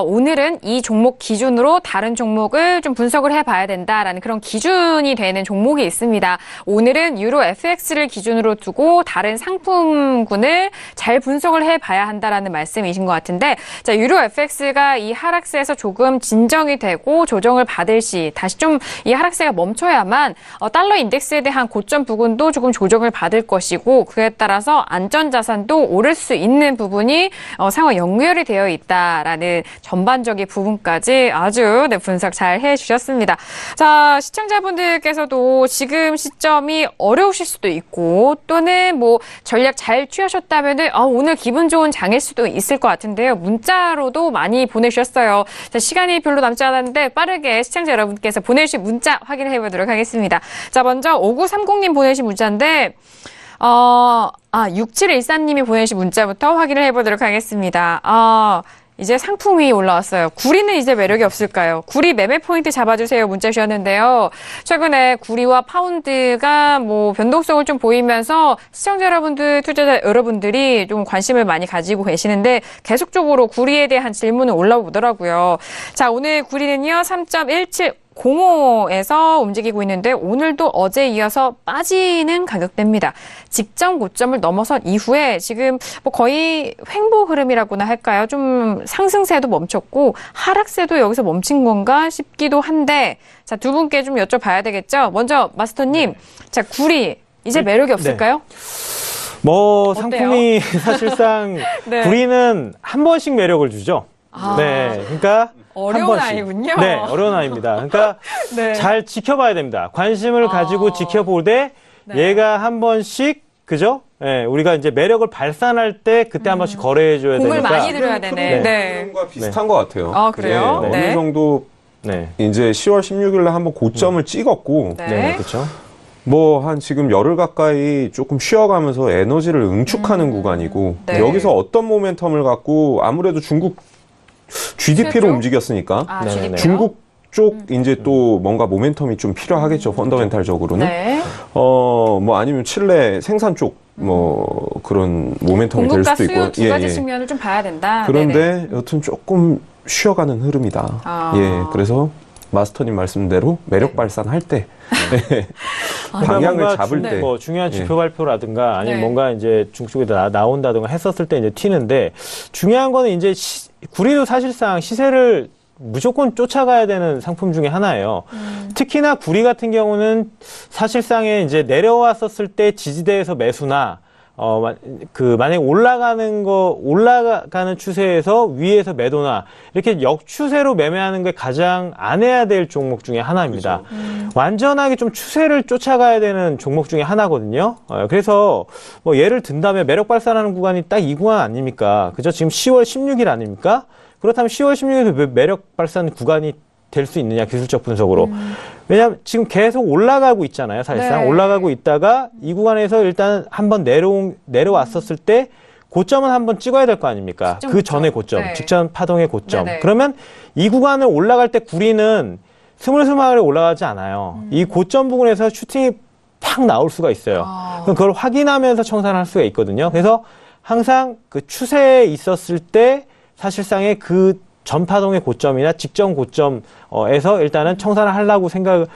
오늘은 이 종목 기준으로 다른 종목을 좀 분석을 해봐야 된다라는 그런 기준이 되는 종목이 있습니다. 오늘은 유로 FX를 기준으로 두고 다른 상품군을 잘 분석을 해봐야 한다라는 말씀이신 것 같은데, 자, 유로 FX가 이 하락세에서 조금 진정이 되고 조정을 받을 시 다시 좀 이 하락세가 멈춰야만 달러 인덱스에 대한 고점 부근도 조금 조정을 받을 것이고 그에 따라서 안전자산도 오를 수 있는 부분이 상호 연결이 되어 있다라는 전반적인 부분까지 아주 분석 잘 해주셨습니다. 자, 시청자분들께서도 지금 시점이 어려우실 수도 있고 또는 뭐 전략 잘 취하셨다면은 오늘 기분 좋은 장일 수도 있을 것 같은데요. 문자로도 많이 보내주셨어요. 자, 시간이 별로 남지 않았는데 빠르게 시청자 여러분께서 보내주신 문자 확인해 보도록 하겠습니다. 자, 먼저 5930님 보내신 문자인데 6714님이 보내신 문자부터 확인을 해보도록 하겠습니다. 이제 상품이 올라왔어요. 구리는 이제 매력이 없을까요? 구리 매매 포인트 잡아주세요. 문자 주셨는데요. 최근에 구리와 파운드가 뭐 변동성을 좀 보이면서 시청자 여러분들, 투자자 여러분들이 좀 관심을 많이 가지고 계시는데 계속적으로 구리에 대한 질문을 올라오더라고요. 자, 오늘 구리는요, 3.1705에서 움직이고 있는데 오늘도 어제 이어서 빠지는 가격대입니다. 직전 고점을 넘어선 이후에 지금 뭐 거의 횡보 흐름이라고나 할까요? 좀 상승세도 멈췄고 하락세도 여기서 멈춘 건가 싶기도 한데, 자, 두 분께 좀 여쭤봐야 되겠죠? 먼저 마스터님, 자, 구리 이제 매력이 없을까요? 뭐 어때요? 상품이 사실상 네. 구리는 한 번씩 매력을 주죠. 네, 그러니까 어려운 한 번씩. 아이군요. 네, 어려운 아이입니다. 그러니까 네. 잘 지켜봐야 됩니다. 관심을 가지고 지켜보되 얘가 한 번씩, 그죠? 네, 우리가 이제 매력을 발산할 때 그때 한 번씩 거래해줘야 되니까. 공을 많이 들어야 되네. 네. 과 비슷한 것 같아요. 그래요? 네, 어느 정도 이제 10월 16일 날 한번 고점을 찍었고, 네. 그렇죠. 뭐 한 지금 열흘 가까이 조금 쉬어가면서 에너지를 응축하는 구간이고, 네. 여기서 어떤 모멘텀을 갖고 아무래도 중국 GDP로 쪽? 움직였으니까 GDP요? 중국 쪽 이제 또 뭔가 모멘텀이 좀 필요하겠죠. 펀더멘탈적으로는. 네. 뭐 아니면 칠레 생산 쪽 뭐 그런 모멘텀이 될 공급과 수도 있고. 수요 두 가지 측면을 좀 봐야 된다. 그런데 네네. 여튼 조금 쉬어가는 흐름이다. 예, 그래서 마스터님 말씀대로 매력 발산할 때 방향을 잡을 때 뭐 중요한 지표 발표라든가 아니면 네. 뭔가 이제 중국에다 나온다든가 했었을 때 이제 튀는데, 중요한 거는 이제 구리도 사실상 시세를 무조건 쫓아가야 되는 상품 중에 하나예요. 특히나 구리 같은 경우는 사실상에 이제 내려왔었을 때 지지대에서 매수나 만약에 올라가는 추세에서 위에서 매도나 이렇게 역추세로 매매하는 게 가장 안 해야 될 종목 중에 하나입니다. 완전하게 좀 추세를 쫓아가야 되는 종목 중에 하나거든요. 그래서 뭐 예를 든다면 매력 발산하는 구간이 딱 이 구간 아닙니까? 그죠? 지금 10월 16일 아닙니까? 그렇다면 10월 16일에 매력 발산 구간이 될 수 있느냐, 기술적 분석으로. 왜냐하면 지금 계속 올라가고 있잖아요, 사실상. 네. 올라가고 있다가 이 구간에서 일단 한번 내려왔었을 때 고점은 한번 찍어야 될 거 아닙니까? 그 전에 고점, 네. 직전 파동의 고점. 네네. 그러면 이 구간을 올라갈 때 구리는 스물스물하게 올라가지 않아요. 이 고점 부분에서 슈팅이 팍 나올 수가 있어요. 그럼 그걸 확인하면서 청산을 할 수가 있거든요. 그래서 항상 그 추세에 있었을 때 사실상의 그 전파동의 고점이나 직전 고점에서 일단은 청산을 하려고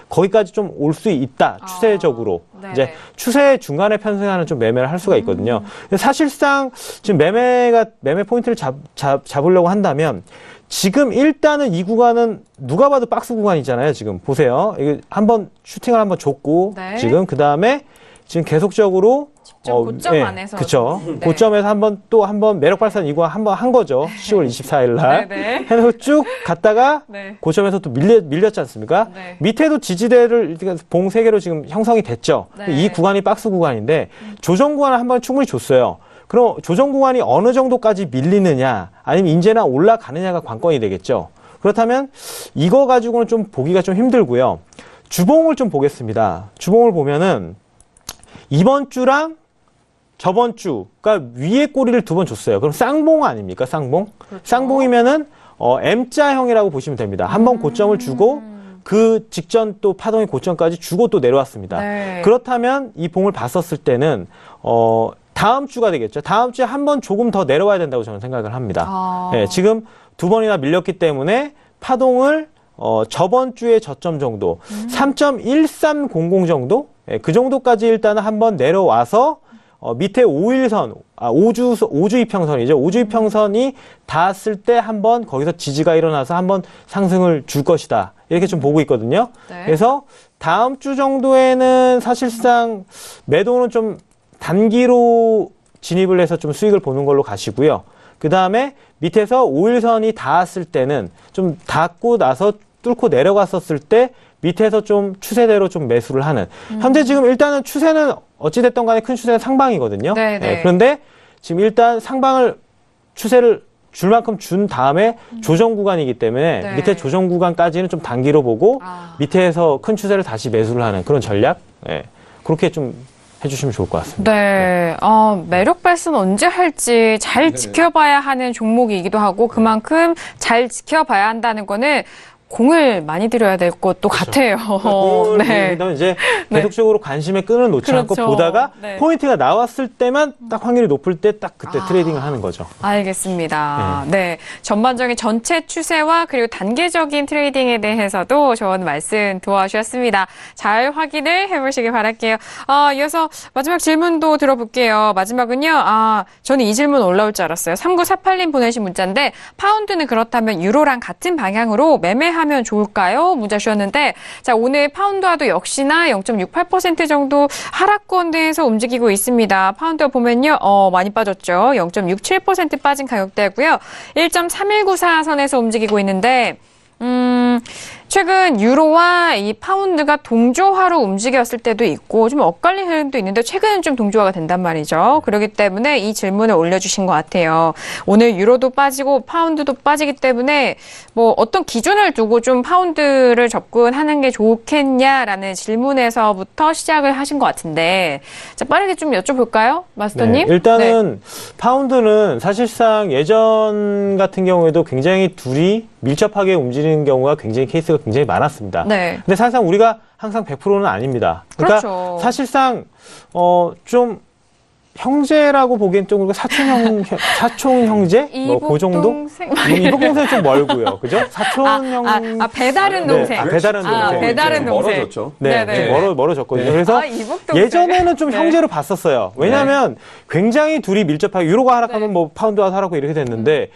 거기까지 좀 올 수 있다. 추세적으로. 네. 이제 추세 중간에 편승하는 좀 매매를 할 수가 있거든요. 사실상 지금 매매 포인트를 잡으려고 한다면 지금 일단은 이 구간은 누가 봐도 박스 구간이잖아요. 지금 보세요. 이게 한번 슈팅을 한번 줬고 네. 지금 그 다음에 지금 계속적으로 고점 안에서. 그쵸. 네. 고점에서 한번 매력 발산 이거 한번 한 거죠. 10월 24일 날. 네네. 해서 쭉 갔다가 네. 고점에서 또 밀렸지 않습니까? 네. 밑에도 지지대를 봉 3개로 지금 형성이 됐죠. 네. 이 구간이 박스 구간인데 조정 구간을 한번 충분히 줬어요. 그럼 조정 구간이 어느 정도까지 밀리느냐 아니면 이제나 올라가느냐가 관건이 되겠죠. 그렇다면 이거 가지고는 좀 보기가 좀 힘들고요. 주봉을 좀 보겠습니다. 주봉을 보면은 이번 주랑 저번 주, 그러니까 위에 꼬리를 2번 줬어요. 그럼 쌍봉 아닙니까? 쌍봉? 그렇죠. 쌍봉이면은 M자형이라고 보시면 됩니다. 한 번 고점을 주고 그 직전 또 파동의 고점까지 주고 또 내려왔습니다. 네. 그렇다면 이 봉을 봤었을 때는 다음 주가 되겠죠. 다음 주에 한 번 조금 더 내려와야 된다고 저는 생각을 합니다. 네, 지금 2번이나 밀렸기 때문에 파동을 저번 주의 저점 정도 3.1300 정도 그 정도까지 일단은 한번 내려와서 밑에 5일선, 5주 이평선이죠. 5주 이평선이 닿았을 때 한번 거기서 지지가 일어나서 한번 상승을 줄 것이다. 이렇게 좀 보고 있거든요. 네. 그래서 다음 주 정도에는 사실상 매도는 좀 단기로 진입을 해서 좀 수익을 보는 걸로 가시고요. 그 다음에 밑에서 5일선이 닿았을 때는 좀 닿고 나서 뚫고 내려갔었을 때 밑에서 좀 추세대로 좀 매수를 하는. 현재 지금 일단은 추세는 어찌됐든 간에 큰 추세는 상방이거든요. 네, 네. 그런데 지금 일단 추세를 줄 만큼 준 다음에 조정 구간이기 때문에 네. 밑에 조정 구간까지는 좀 단기로 보고 밑에서 큰 추세를 다시 매수를 하는 그런 전략. 그렇게 좀 해주시면 좋을 것 같습니다. 네. 매력 발산 언제 할지 잘 지켜봐야 하는 종목이기도 하고 그만큼 잘 지켜봐야 한다는 거는 공을 많이 들여야 될 것도 같아요. 네. 이제 계속적으로 관심의 끈을 놓지 않고 보다가 포인트가 나왔을 때만 딱 확률이 높을 때 딱 그때 트레이딩을 하는 거죠. 알겠습니다. 네. 전반적인 전체 추세와 그리고 단계적인 트레이딩에 대해서도 좋은 말씀 도와주셨습니다. 잘 확인을 해보시길 바랄게요. 이어서 마지막 질문도 들어볼게요. 마지막은요. 저는 이 질문 올라올 줄 알았어요. 3948님 보내신 문자인데 파운드는 그렇다면 유로랑 같은 방향으로 매매하면 좋을까요? 문자 주셨는데 자, 오늘 파운드와도 역시나 0.68% 정도 하락권에서 움직이고 있습니다. 파운드 보면요. 많이 빠졌죠. 0.67% 빠진 가격대고요. 1.3194 선에서 움직이고 있는데 최근 유로와 이 파운드가 동조화로 움직였을 때도 있고 좀 엇갈린 흐름도 있는데 최근엔 좀 동조화가 된단 말이죠. 그렇기 때문에 이 질문을 올려주신 것 같아요. 오늘 유로도 빠지고 파운드도 빠지기 때문에 뭐 어떤 기준을 두고 좀 파운드를 접근하는 게 좋겠냐라는 질문에서부터 시작을 하신 것 같은데 자, 빠르게 좀 여쭤볼까요? 마스터님? 네, 일단은 파운드는 사실상 예전 같은 경우에도 굉장히 둘이 밀접하게 움직이는 경우가 굉장히 케이스가 굉장히 많았습니다. 네. 근데 사실상 우리가 항상 100%는 아닙니다. 그러니까 그렇죠. 사실상 좀 형제라고 보기엔 좀 사촌 형제 뭐 그 정도? 이복 동생 좀 멀고요. 그죠? 사촌 형 배다른 동생. 배다른 동생. 배다른 동생. 멀어졌죠. 네, 네. 멀어졌거든요. 그래서 이복 동생. 예전에는 좀 형제로 봤었어요. 왜냐하면 굉장히 둘이 밀접하게 유로가 하락하면 뭐 파운드가 하락하고 이렇게 됐는데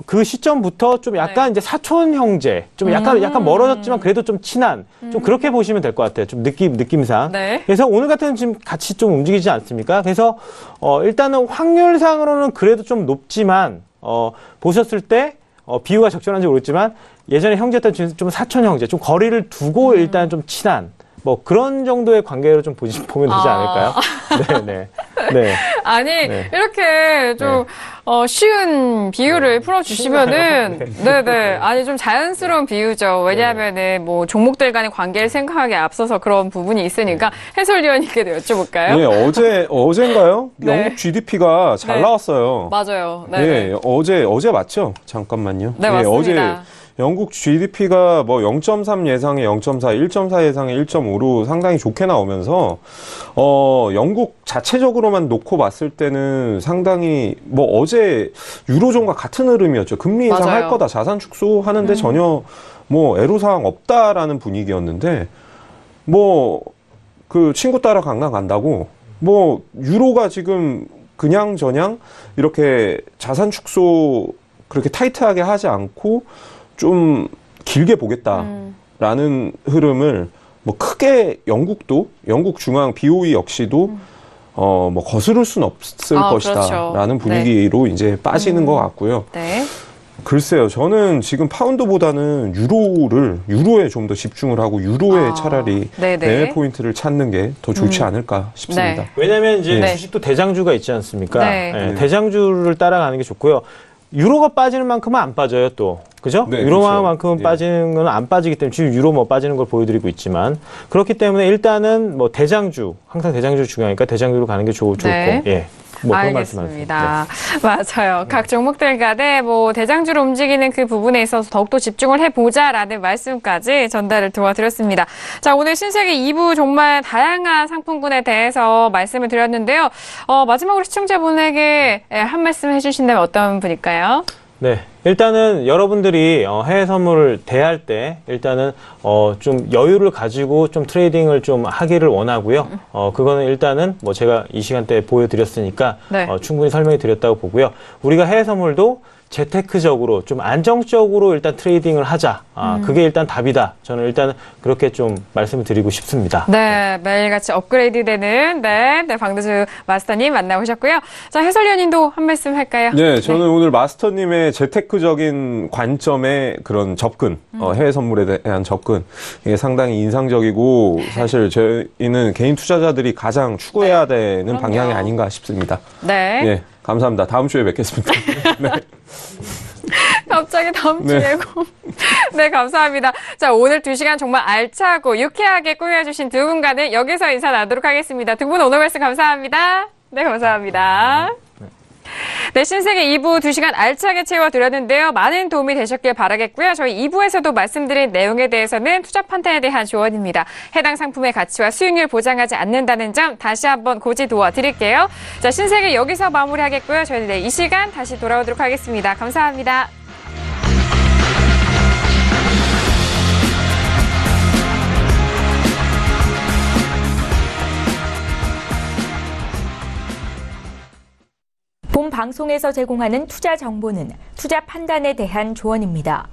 그 시점부터 좀 약간 이제 사촌 형제, 좀 약간 멀어졌지만 그래도 좀 친한, 좀 그렇게 보시면 될 것 같아요. 좀 느낌상. 네. 그래서 오늘 같은 지금 같이 좀 움직이지 않습니까? 그래서, 일단은 확률상으로는 그래도 좀 높지만, 보셨을 때, 비유가 적절한지 모르겠지만, 예전에 형제였던 좀 사촌 형제, 좀 거리를 두고 일단 좀 친한, 뭐 그런 정도의 관계로 좀 보면 되지 않을까요? 네. 아니, 네. 이렇게 좀, 쉬운 비유를 풀어주시면은, 네네. 아니, 좀 자연스러운 비유죠. 왜냐하면은, 뭐, 종목들 간의 관계를 생각하기에 앞서서 그런 부분이 있으니까, 해설위원님께도 여쭤볼까요? 네, 어젠가요? 네. 영국 GDP가 잘 네. 나왔어요. 맞아요. 네. 네, 어제 맞죠? 잠깐만요. 네, 맞습니다. 어제 영국 GDP가 뭐 0.3 예상에 0.4, 1.4 예상에 1.5로 상당히 좋게 나오면서, 영국 자체적으로만 놓고 봤을 때는 상당히 뭐 어제 유로존과 같은 흐름이었죠. 금리 인상할 맞아요. 거다, 자산 축소하는데 전혀 뭐 애로사항 없다라는 분위기였는데, 뭐, 그 친구 따라 강남 간다고, 뭐, 유로가 지금 그냥저냥 이렇게 자산 축소 그렇게 타이트하게 하지 않고 좀 길게 보겠다라는 흐름을 뭐 크게 영국 중앙 BOE 역시도 뭐 거스를 순 없을 것이다라는 그렇죠. 분위기로 이제 빠지는 것 같고요. 네. 글쎄요, 저는 지금 파운드보다는 유로에 좀 더 집중을 하고 유로에 차라리 네네. 매매 포인트를 찾는 게 더 좋지 않을까 싶습니다. 네. 왜냐면 이제 네. 주식도 대장주가 있지 않습니까? 네. 예, 대장주를 따라가는 게 좋고요. 유로가 빠지는 만큼은 안 빠져요, 또. 그죠? 네, 유로만큼은 그렇죠. 빠지는 건 안 빠지기 때문에 지금 유로 뭐 빠지는 걸 보여드리고 있지만 그렇기 때문에 일단은 뭐 대장주, 항상 대장주 중요하니까 대장주로 가는 게 좋고. 네. 예. 뭐 그런 말씀하세요. 알겠습니다. 맞아요. 각 종목들 간에 뭐 대장주로 움직이는 그 부분에 있어서 더욱더 집중을 해보자라는 말씀까지 전달을 도와드렸습니다. 자, 오늘 신세계 2부 정말 다양한 상품군에 대해서 말씀을 드렸는데요. 마지막으로 시청자분에게 한 말씀 해주신다면 어떤 분일까요? 네. 일단은 여러분들이 해외 선물을 대할 때 일단은 좀 여유를 가지고 좀 트레이딩을 좀 하기를 원하고요. 그거는 일단은 뭐 제가 이 시간대에 보여드렸으니까 네. 충분히 설명해 드렸다고 보고요. 우리가 해외 선물도 재테크적으로 좀 안정적으로 일단 트레이딩을 하자. 그게 일단 답이다. 저는 일단 그렇게 좀 말씀을 드리고 싶습니다. 네, 매일같이 업그레이드 되는 방대주 마스터님 만나보셨고요. 자, 해설위원님도 한 말씀 할까요? 네, 저는 오늘 마스터님의 재테크적인 관점의 그런 접근, 해외 선물에 대한 접근, 이게 상당히 인상적이고, 사실 저희는 개인 투자자들이 가장 추구해야 되는 그럼요. 방향이 아닌가 싶습니다. 네. 예, 감사합니다. 다음 주에 뵙겠습니다. 네. 갑자기 다음 네. 주에고. 네, 감사합니다. 자, 오늘 2시간 정말 알차고 유쾌하게 꾸며주신 두 분과는 여기서 인사 나누도록 하겠습니다. 두 분 오늘 말씀 감사합니다. 네, 감사합니다. 네, 신세계 2부 2시간 알차게 채워드렸는데요. 많은 도움이 되셨길 바라겠고요. 저희 2부에서도 말씀드린 내용에 대해서는 투자 판단에 대한 조언입니다. 해당 상품의 가치와 수익률 보장하지 않는다는 점 다시 한번 고지 도와드릴게요. 자, 신세계 여기서 마무리하겠고요. 저희는 내일 이 시간 다시 돌아오도록 하겠습니다. 감사합니다. 본 방송에서 제공하는 투자 정보는 투자 판단에 대한 조언입니다.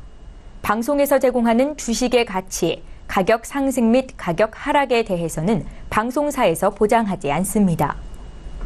방송에서 제공하는 주식의 가치, 가격 상승 및 가격 하락에 대해서는 방송사에서 보장하지 않습니다.